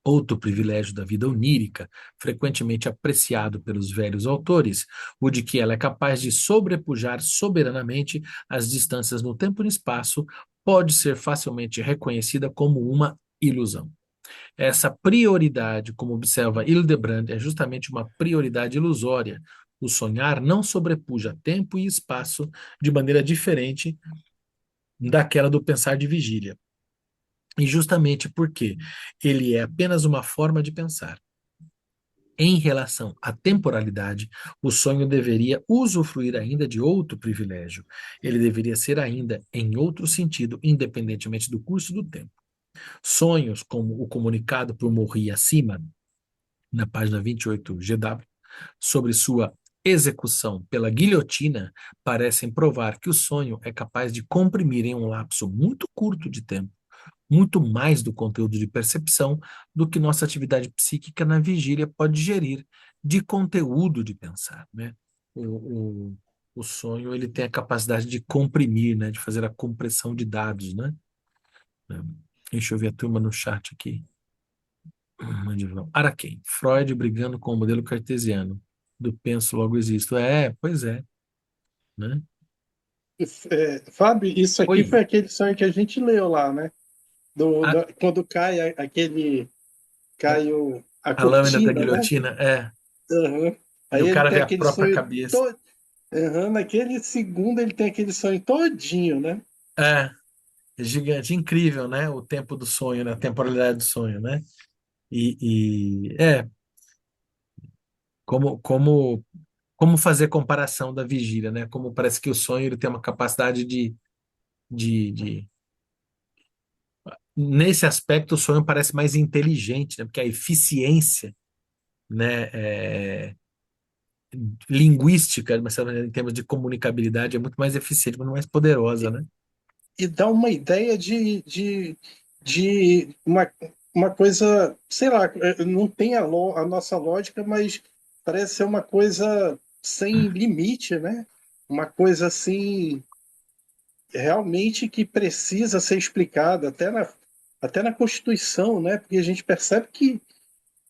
Outro privilégio da vida onírica, frequentemente apreciado pelos velhos autores, o de que ela é capaz de sobrepujar soberanamente as distâncias no tempo e no espaço, pode ser facilmente reconhecida como uma ilusão. Essa prioridade, como observa Hildebrand, é justamente uma prioridade ilusória. O sonhar não sobrepuja tempo e espaço de maneira diferente daquela do pensar de vigília. E justamente porque ele é apenas uma forma de pensar. Em relação à temporalidade, o sonho deveria usufruir ainda de outro privilégio. Ele deveria ser ainda em outro sentido, independentemente do curso do tempo. Sonhos, como o comunicado por Morri acima, na página 28 GW, sobre sua execução pela guilhotina parecem provar que o sonho é capaz de comprimir em um lapso muito curto de tempo muito mais do conteúdo de percepção do que nossa atividade psíquica na vigília pode gerir de conteúdo de pensar, né? O, o, o sonho ele tem a capacidade de comprimir, né? De fazer a compressão de dados, né? Deixa eu ver a turma no chat aqui. Onde vão? Araquém, Freud brigando com o modelo cartesiano do penso logo existo. Pois é, né? Fábio, isso aqui Oi, foi aquele sonho que a gente leu lá, né? a, Quando cai a a lâmina da cortina, né? guilhotina, Aham. e Aí o ele cara tem vê a aquele própria sonho cabeça. todo. Aham, naquele segundo ele tem aquele sonho todinho, né? É, é gigante, incrível, né? O tempo do sonho, né? A temporalidade do sonho, né? Como, como, como fazer comparação da vigília, né? Como parece que o sonho ele tem uma capacidade de... Nesse aspecto, o sonho parece mais inteligente, né? Porque a eficiência, né? Linguística, mas em termos de comunicabilidade, é muito mais eficiente, muito mais poderosa, né? E dá uma ideia de uma coisa, sei lá, não tem a nossa lógica, mas parece ser uma coisa sem limite, né? Uma coisa assim, realmente que precisa ser explicada, até na Constituição, né? Porque a gente percebe que,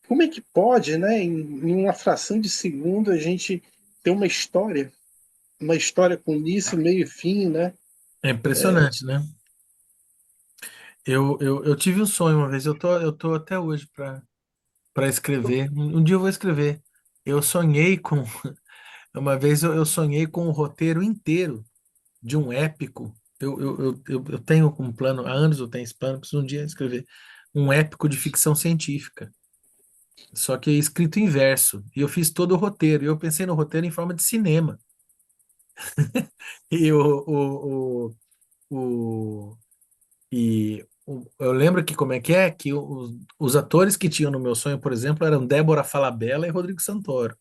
como é que pode, né, em uma fração de segundo, a gente ter uma história com início, meio e fim, né? É impressionante, né? Eu tive um sonho uma vez, eu tô até hoje para escrever. Um dia eu vou escrever. Eu sonhei com. Uma vez eu sonhei com o roteiro inteiro de um épico. Eu tenho um plano, há anos eu tenho esse plano, preciso um dia escrever um épico de ficção científica. Só que é escrito em verso. E eu fiz todo o roteiro. E eu pensei no roteiro em forma de cinema. E o, eu lembro que como é que os atores que tinham no meu sonho, por exemplo, eram Débora Falabella e Rodrigo Santoro.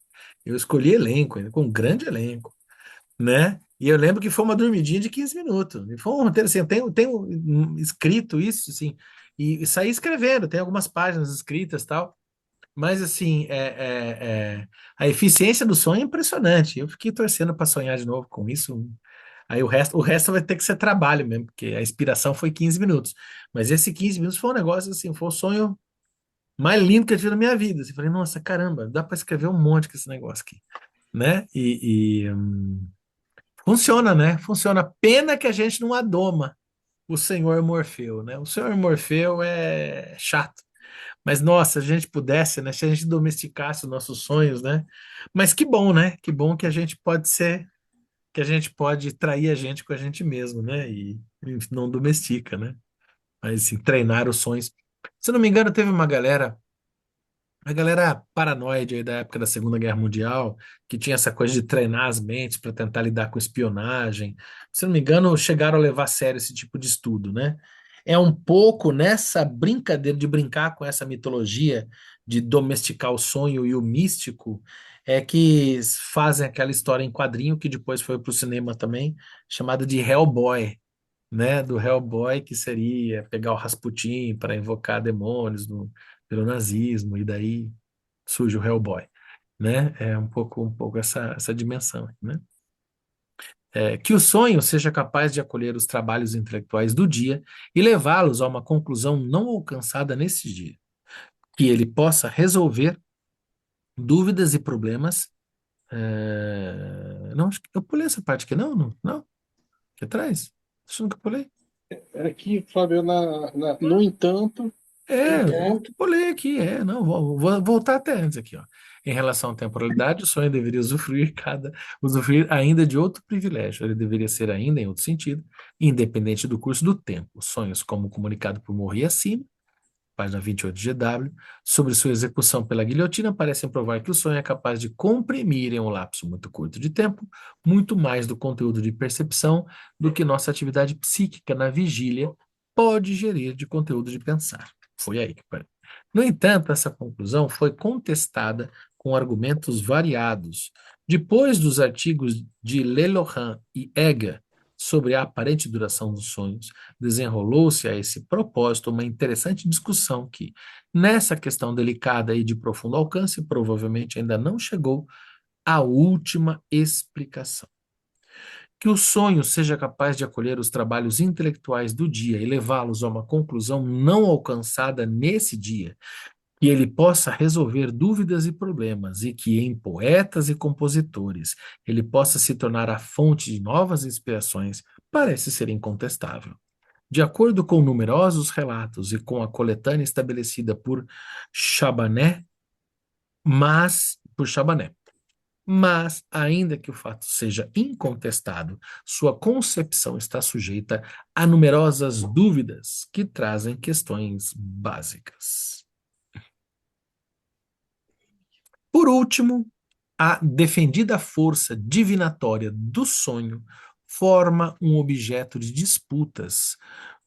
Eu escolhi elenco, com um grande elenco, né? E eu lembro que foi uma dormidinha de 15 minutos. E foi um roteiro assim, eu tenho escrito isso, assim, e saí escrevendo, tem algumas páginas escritas e tal, mas assim, a eficiência do sonho é impressionante. Eu fiquei torcendo para sonhar de novo com isso. Aí o resto vai ter que ser trabalho mesmo, porque a inspiração foi 15 minutos. Mas esse 15 minutos foi um negócio assim, foi o sonho mais lindo que eu tive na minha vida. Assim, falei, nossa, caramba, dá para escrever um monte com esse negócio aqui, né? Funciona, né? Funciona. Pena que a gente não adoma o senhor Morfeu, né? O senhor Morfeu é chato. Mas, nossa, se a gente pudesse, né? Se a gente domesticasse os nossos sonhos, né? Mas que bom, né? Que bom que a gente pode ser, que a gente pode trair a gente com a gente mesmo, né? E não domestica, né? Mas, assim, treinar os sonhos. Se eu não me engano, teve uma galera. A galera paranoide aí da época da Segunda Guerra Mundial, que tinha essa coisa de treinar as mentes para tentar lidar com espionagem. Se não me engano, chegaram a levar a sério esse tipo de estudo, né? É um pouco nessa brincadeira de brincar com essa mitologia de domesticar o sonho e o místico, é que fazem aquela história em quadrinho que depois foi para o cinema também, chamada de Hellboy, né? Do Hellboy, que seria pegar o Rasputin para invocar demônios pelo nazismo, e daí surge o Hellboy, né? É um pouco essa dimensão, né? Que o sonho seja capaz de acolher os trabalhos intelectuais do dia e levá-los a uma conclusão não alcançada nesse dia, que ele possa resolver dúvidas e problemas. Não, acho que eu pulei essa parte aqui, não, não, não, aqui atrás, acho que eu pulei. Aqui, Fábio, no entanto, Eu que pulei aqui, não, vou voltar até antes aqui, ó. Em relação à temporalidade, o sonho deveria usufruir ainda de outro privilégio. Ele deveria ser ainda, em outro sentido, independente do curso do tempo. Sonhos, como comunicado por Morri acima, página 28 de GW, sobre sua execução pela guilhotina, parecem provar que o sonho é capaz de comprimir em um lapso muito curto de tempo, muito mais do conteúdo de percepção do que nossa atividade psíquica na vigília pode gerir de conteúdo de pensar. Foi aí que parei. No entanto, essa conclusão foi contestada com argumentos variados. Depois dos artigos de Lelohan e Egger sobre a aparente duração dos sonhos, desenrolou-se a esse propósito uma interessante discussão que, nessa questão delicada e de profundo alcance, provavelmente ainda não chegou à última explicação. Que o sonho seja capaz de acolher os trabalhos intelectuais do dia e levá-los a uma conclusão não alcançada nesse dia, que ele possa resolver dúvidas e problemas, e que em poetas e compositores ele possa se tornar a fonte de novas inspirações, parece ser incontestável. De acordo com numerosos relatos e com a coletânea estabelecida por Chabanet, mas, ainda que o fato seja incontestado, sua concepção está sujeita a numerosas dúvidas que trazem questões básicas. Por último, a defendida força divinatória do sonho forma um objeto de disputas,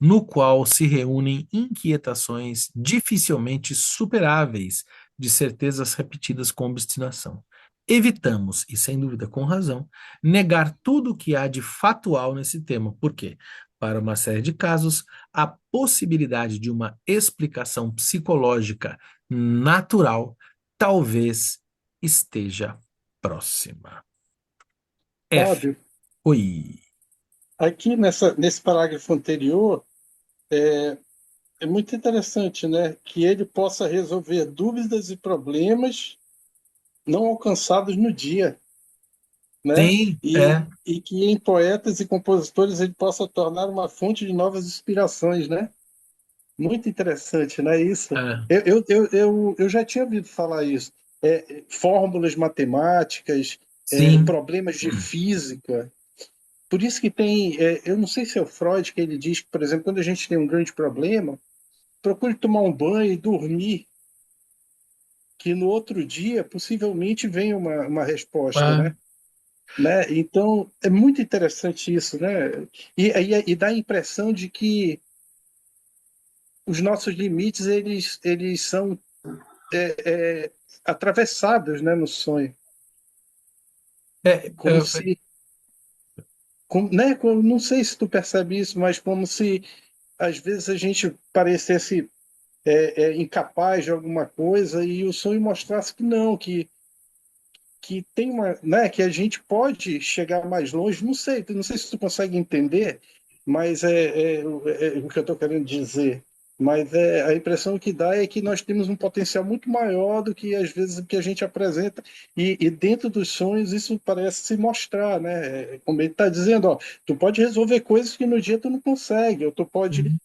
no qual se reúnem inquietações dificilmente superáveis de certezas repetidas com obstinação. Evitamos, e sem dúvida com razão, negar tudo o que há de fatual nesse tema, porque, para uma série de casos, a possibilidade de uma explicação psicológica natural talvez esteja próxima. F. Fábio, Oi. aqui nesse parágrafo anterior, é muito interessante, né? Que ele possa resolver dúvidas e problemas não alcançados no dia, né? Sim, E que em poetas e compositores ele possa tornar uma fonte de novas inspirações, né? Muito interessante, né? Isso. é, Eu já tinha ouvido falar isso. Fórmulas matemáticas, sim, problemas de física. Por isso que tem, eu não sei se é o Freud que ele diz que, por exemplo, quando a gente tem um grande problema, procure tomar um banho e dormir, que no outro dia possivelmente vem uma resposta, é, né? Então é muito interessante isso, né? E dá a impressão de que os nossos limites eles são atravessados, né, no sonho, é, como se, não sei se tu percebe isso, mas como se às vezes a gente parecesse incapaz de alguma coisa e o sonho mostrasse que não, que tem uma, né, que a gente pode chegar mais longe. Não sei se tu consegue entender, mas é o que eu estou querendo dizer. Mas a impressão que dá é que nós temos um potencial muito maior do que às vezes o que a gente apresenta, e dentro dos sonhos isso parece se mostrar, né? Como ele está dizendo, ó, tu pode resolver coisas que no dia tu não consegue, ou tu pode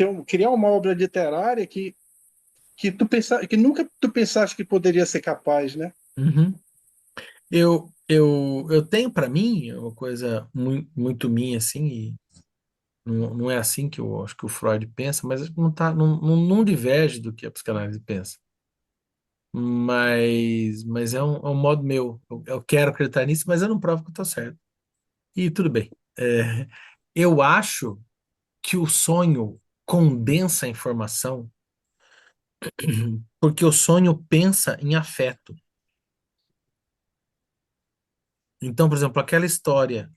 uhum, criar uma obra literária que nunca tu pensaste que poderia ser capaz, né? uhum. Eu tenho para mim uma coisa muito minha, assim, e não é assim que eu acho que o Freud pensa, mas não diverge do que a psicanálise pensa. Mas é um modo meu. Eu quero acreditar nisso, mas eu não provo que eu estou certo. E tudo bem. Eu acho que o sonho condensa a informação porque o sonho pensa em afeto. Então, por exemplo, aquela história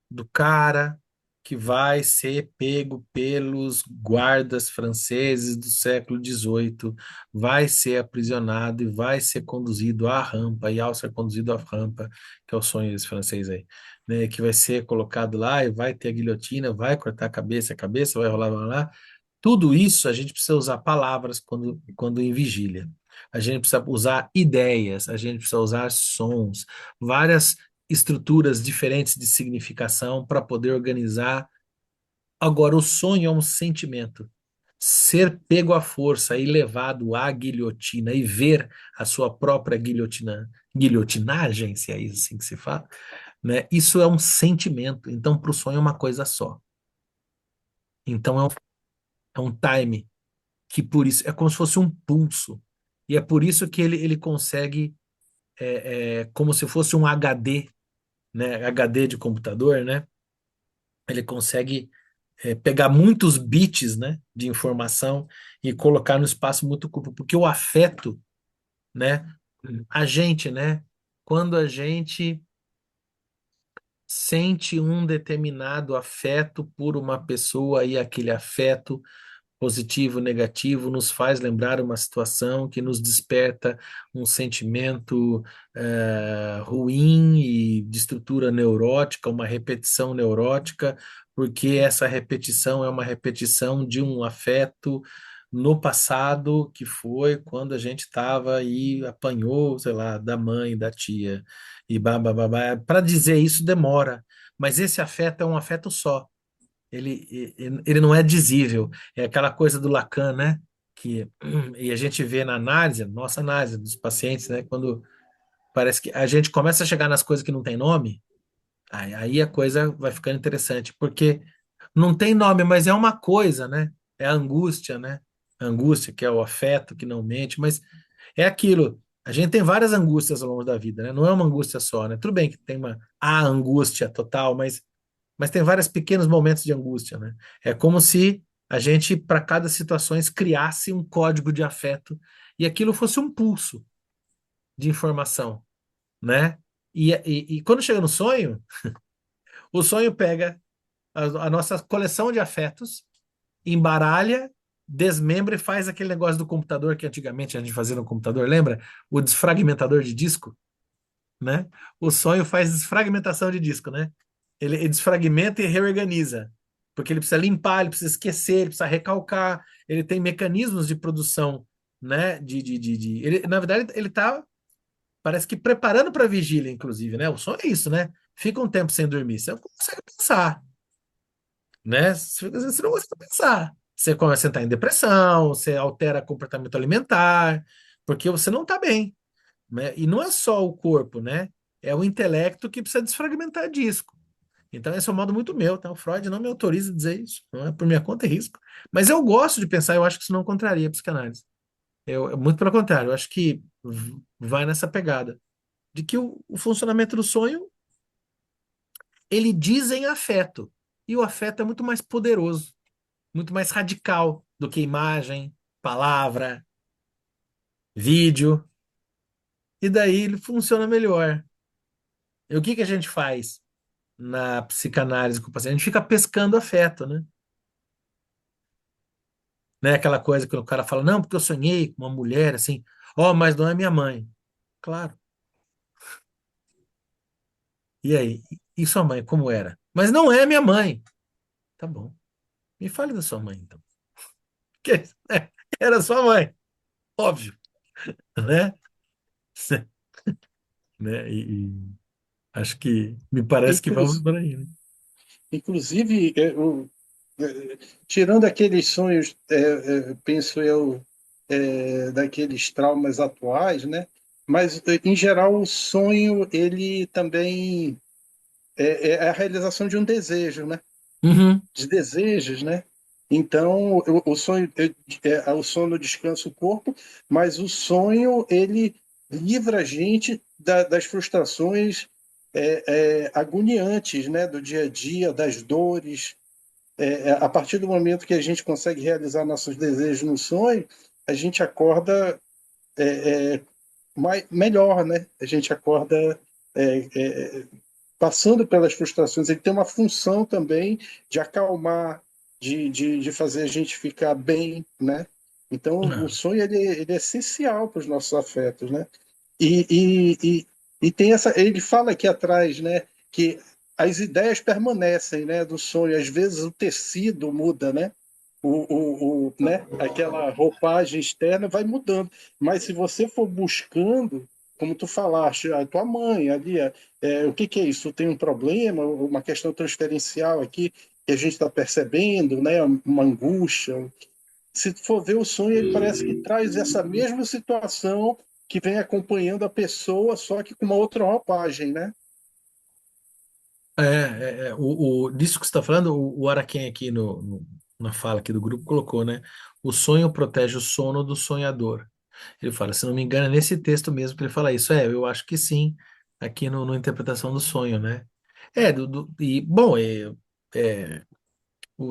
do cara que vai ser pego pelos guardas franceses do século XVIII, vai ser aprisionado e vai ser conduzido à rampa, e ao ser conduzido à rampa, que é o sonho desse francês aí, né, que vai ser colocado lá e vai ter a guilhotina, vai cortar a cabeça vai rolar, vai rolar. Tudo isso a gente precisa usar palavras quando em vigília. A gente precisa usar ideias, a gente precisa usar sons, várias estruturas diferentes de significação para poder organizar. Agora, o sonho é um sentimento. Ser pego à força e levado à guilhotina e ver a sua própria guilhotinagem, se é isso assim que se fala, né? Isso é um sentimento. Então, para o sonho é uma coisa só. Então, é um time que por isso é como se fosse um pulso. E é por isso que ele consegue, como se fosse um HD, né? HD de computador, né? Ele consegue pegar muitos bits, né, de informação e colocar no espaço muito curto, porque o afeto, né, a gente, né? Quando a gente sente um determinado afeto por uma pessoa e aquele afeto positivo, negativo, nos faz lembrar uma situação que nos desperta um sentimento ruim e de estrutura neurótica, uma repetição neurótica, porque essa repetição é uma repetição de um afeto no passado, que foi quando a gente estava e apanhou, sei lá, da mãe, da tia, e babá. Para dizer isso demora, mas esse afeto é um afeto só. Ele não é dizível. É aquela coisa do Lacan, né? Que, e a gente vê na análise, nossa análise dos pacientes, né? Quando parece que a gente começa a chegar nas coisas que não tem nome, aí a coisa vai ficando interessante, porque não tem nome, mas é uma coisa, né? É a angústia, né? A angústia, que é o afeto que não mente, mas é aquilo. A gente tem várias angústias ao longo da vida, né? Não é uma angústia só, né? Tudo bem que tem a angústia total, mas tem vários pequenos momentos de angústia, né? É como se a gente, para cada situação, criasse um código de afeto e aquilo fosse um pulso de informação, né? E quando chega no sonho, o sonho pega a nossa coleção de afetos, embaralha, desmembra e faz aquele negócio do computador que antigamente a gente fazia no computador, lembra? O desfragmentador de disco, né? O sonho faz desfragmentação de disco, né? Ele desfragmenta e reorganiza, porque ele precisa limpar, ele precisa esquecer, ele precisa recalcar, ele tem mecanismos de produção, né? Na verdade, ele tá, parece que preparando para a vigília, inclusive, né? O sonho é isso, né? Fica um tempo sem dormir, você não consegue pensar, né? Você não consegue pensar. Você começa a entrar em depressão, você altera comportamento alimentar, porque você não está bem, né? E não é só o corpo, né? É o intelecto que precisa desfragmentar disco. Então, esse é um modo muito meu, tá? O Freud não me autoriza a dizer isso, não é por minha conta e risco. Mas eu gosto de pensar, eu acho que isso não contraria a psicanálise. Muito pelo contrário, eu acho que vai nessa pegada de que o funcionamento do sonho, ele diz em afeto. E o afeto é muito mais poderoso, muito mais radical do que imagem, palavra, vídeo. E daí ele funciona melhor. E o que que a gente faz na psicanálise com o paciente? A gente fica pescando afeto, né? Né? Aquela coisa que o cara fala, não, porque eu sonhei com uma mulher assim, ó, mas não é minha mãe. Claro. E aí? E sua mãe, como era? Mas não é minha mãe. Tá bom. Me fale da sua mãe, então. Que, era sua mãe, óbvio, né? Né? E acho que me parece que vamos Inclu- por aí, né? Inclusive, tirando aqueles sonhos, penso eu, daqueles traumas atuais, né? Mas, em geral, o sonho, ele também é a realização de um desejo, né? Uhum. De desejos, né? Então, o sonho, o sono descansa o corpo, mas o sonho, ele livra a gente das frustrações agoniantes, né? Do dia a dia, das dores. A partir do momento que a gente consegue realizar nossos desejos no sonho, a gente acorda melhor, né? A gente acorda é, é, passando pelas frustrações. Ele tem uma função também de acalmar, de fazer a gente ficar bem, né? Então, o Ah, sonho ele é essencial para os nossos afetos, né? E, e, e, e tem essa, ele fala aqui atrás, né, que as ideias permanecem, né, do sonho. Às vezes o tecido muda, né? Né? Aquela roupagem externa vai mudando. Mas se você for buscando, como tu falaste, a tua mãe ali, o que, que é isso? Tem um problema, uma questão transferencial aqui que a gente está percebendo, né? Uma angústia. Se tu for ver o sonho, ele parece que traz essa mesma situação que vem acompanhando a pessoa, só que com uma outra roupagem, né? disso que você está falando, o Araquém aqui na fala aqui do grupo colocou, né? O sonho protege o sono do sonhador. Ele fala, se não me engano, é nesse texto mesmo que ele fala isso. Eu acho que sim, aqui no Interpretação do Sonho, né? E, bom, é,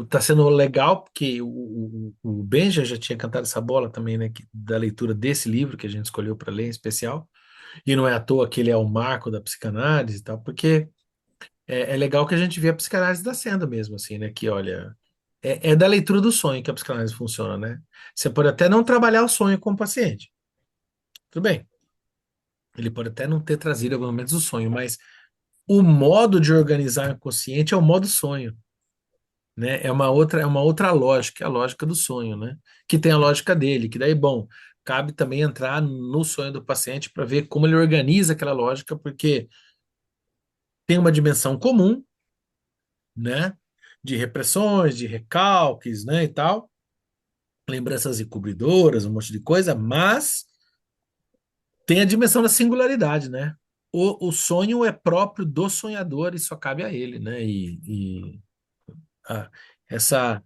tá sendo legal porque o Benja já tinha cantado essa bola também, né? Da leitura desse livro que a gente escolheu para ler em especial. E não é à toa que ele é o marco da psicanálise e tal, porque é legal que a gente vê a psicanálise nascendo mesmo, assim, né? Que, olha, é da leitura do sonho que a psicanálise funciona, né? Você pode até não trabalhar o sonho com o paciente, tudo bem. Ele pode até não ter trazido alguns momentos o sonho, mas o modo de organizar o inconsciente é o modo sonho, né? É uma outra lógica, é a lógica do sonho, né? Que tem a lógica dele, que daí, bom, cabe também entrar no sonho do paciente para ver como ele organiza aquela lógica, porque tem uma dimensão comum, né? De repressões, de recalques, né? E tal, lembranças encobridoras, um monte de coisa, mas tem a dimensão da singularidade, né? O sonho é próprio do sonhador e só cabe a ele, né? Ah, essa,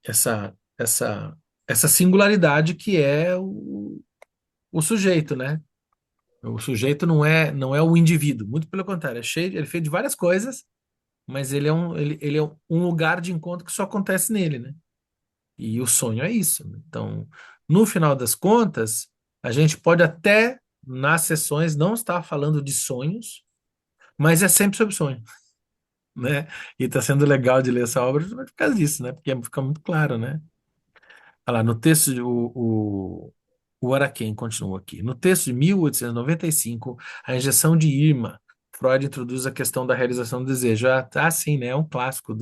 essa singularidade que é o sujeito, né? O sujeito não é o indivíduo, muito pelo contrário, ele é feito de várias coisas, mas ele é um lugar de encontro que só acontece nele, né? E o sonho é isso, né? Então, no final das contas, a gente pode até, nas sessões, não estar falando de sonhos, mas é sempre sobre sonho, né? E está sendo legal de ler essa obra por causa disso, né? Porque fica muito claro, né? Olha lá, no texto, o Araquém continua aqui. No texto de 1895, a injeção de Irma, Freud introduz a questão da realização do desejo. Sim, né? É um clássico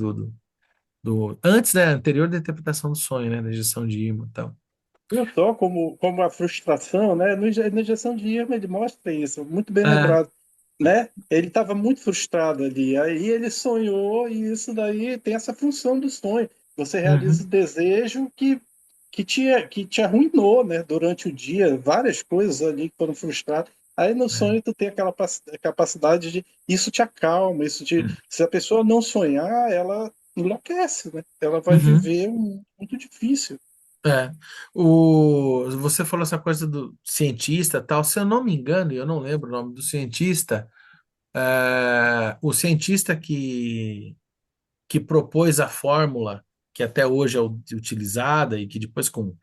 antes, né? Anterior da interpretação do sonho, né? Da injeção de Irma e tal. Viu só como a frustração, né? Na injeção de Irma ele mostra isso, muito bem Ah, lembrado, né? Ele estava muito frustrado ali, aí ele sonhou e isso daí tem essa função do sonho. Você realiza o uhum, desejo que te arruinou, né? Durante o dia, várias coisas ali que foram frustradas. Aí no é, sonho tu tem aquela capacidade de isso te acalma, se a pessoa não sonhar, ela enlouquece, né? Ela vai uhum, viver muito difícil. é. Você falou essa coisa do cientista tal. Se eu não me engano, e eu não lembro o nome do cientista, o cientista que propôs a fórmula que até hoje é utilizada e que depois com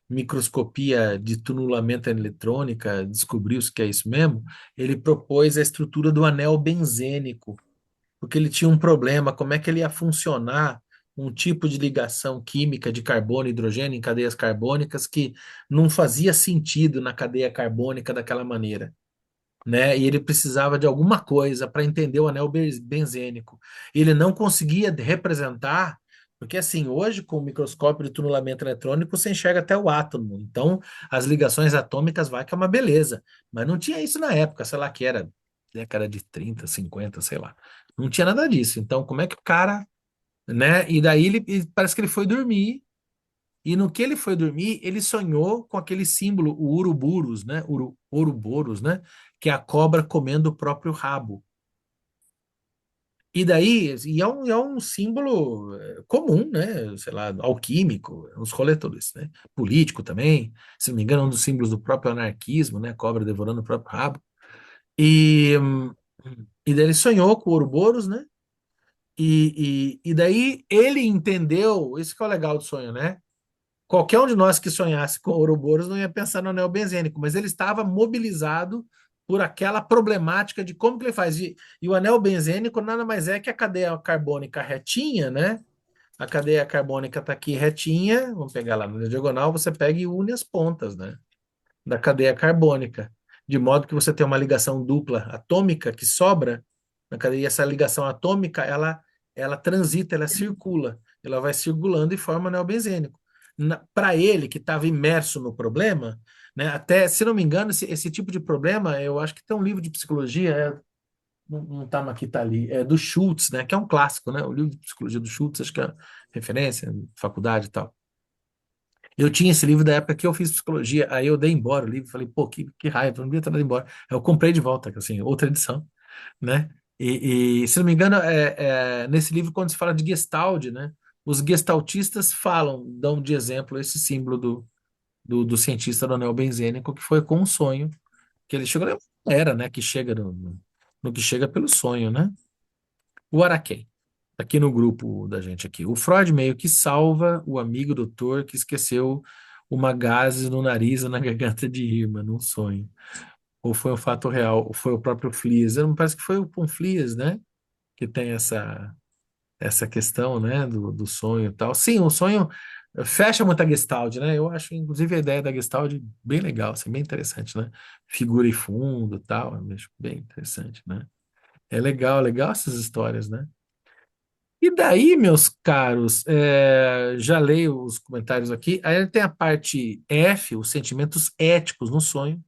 microscopia de tunelamento eletrônica descobriu-se que é isso mesmo, ele propôs a estrutura do anel benzênico, porque ele tinha um problema, como é que ele ia funcionar um tipo de ligação química de carbono e hidrogênio em cadeias carbônicas que não fazia sentido na cadeia carbônica daquela maneira, né? E ele precisava de alguma coisa para entender o anel benzênico. Ele não conseguia representar, porque assim, hoje com o microscópio de tunelamento eletrônico você enxerga até o átomo. Então, as ligações atômicas vai que é uma beleza, mas não tinha isso na época, sei lá que era década de 30, 50, sei lá. Não tinha nada disso. Então, como é que o cara, né? E daí parece que ele foi dormir e no que ele foi dormir, ele sonhou com aquele símbolo, o Uruburus, né? Ouroboros, né? Que é a cobra comendo o próprio rabo. E é um símbolo comum, né? Sei lá, alquímico, uns coletores, né? Político também, se não me engano, é um dos símbolos do próprio anarquismo, né? Cobra devorando o próprio rabo. E, hum, e daí ele sonhou com o Ouroboros, né? E daí ele entendeu, isso que é o legal do sonho, né? Qualquer um de nós que sonhasse com Ouroboros não ia pensar no anel benzênico, mas ele estava mobilizado por aquela problemática de como que ele faz. E o anel benzênico nada mais é que a cadeia carbônica retinha, né? A cadeia carbônica está aqui retinha, vamos pegar lá na diagonal, você pega e une as pontas, né? Da cadeia carbônica, de modo que você tem uma ligação dupla atômica que sobra na cadeia, e essa ligação atômica, ela transita, ela circula, ela vai circulando e forma anel benzênico. Para ele, que estava imerso no problema, né, até, se não me engano, esse tipo de problema, eu acho que tem um livro de psicologia, não está aqui, tá ali, é do Schultz, né, que é um clássico, né, o livro de psicologia do Schultz, acho que é referência, faculdade e tal. Eu tinha esse livro da época que eu fiz psicologia, aí eu dei embora o livro, falei, pô, que raiva, eu não devia ter dado embora. Eu comprei de volta, assim, outra edição, né? Se não me engano, nesse livro, quando se fala de Gestalt, né? Os gestaltistas dão de exemplo esse símbolo do cientista do anel benzênico, que foi com um sonho, que ele chegou, era, né? Que chega no que chega pelo sonho, né? O Araquém, aqui no grupo da gente aqui. O Freud meio que salva o amigo doutor que esqueceu uma gaze no nariz ou na garganta de Irma, num sonho. ou foi um fato real, ou foi o próprio Flias. Me parece que foi o Flias, né? Que tem essa questão, né, do sonho e tal. Sim, o sonho fecha muito a Gestalt, né? Eu acho, inclusive, a ideia da Gestalt bem legal, assim, bem interessante, né? Figura e fundo e tal, eu acho bem interessante, né? É legal, legal essas histórias, né? E daí, meus caros, já leio os comentários aqui. Aí tem a parte F, os sentimentos éticos no sonho.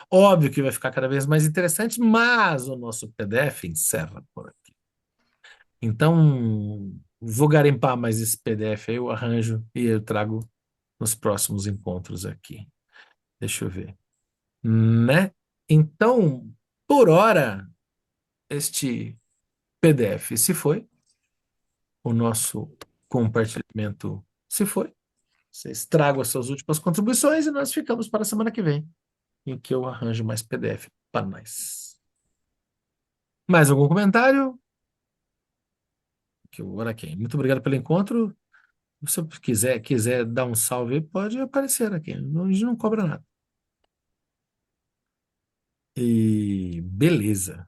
Óbvio que vai ficar cada vez mais interessante, mas o nosso PDF encerra por aqui. Então, vou garimpar mais esse PDF aí, eu arranjo e eu trago nos próximos encontros aqui. Deixa eu ver. Né? Então, por hora, este PDF se foi, o nosso compartilhamento se foi. Vocês tragam as suas últimas contribuições e nós ficamos para a semana que vem, em que eu arranjo mais PDF para nós. Mais algum comentário? Que o Araquém. Muito obrigado pelo encontro. Se você quiser dar um salve, pode aparecer aqui. A gente não cobra nada. E beleza.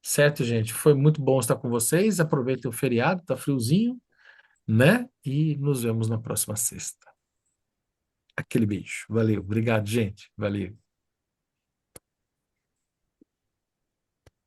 Certo, gente? Foi muito bom estar com vocês. Aproveitem o feriado, tá friozinho, né? E nos vemos na próxima sexta. Aquele beijo. Valeu. Obrigado, gente. Valeu.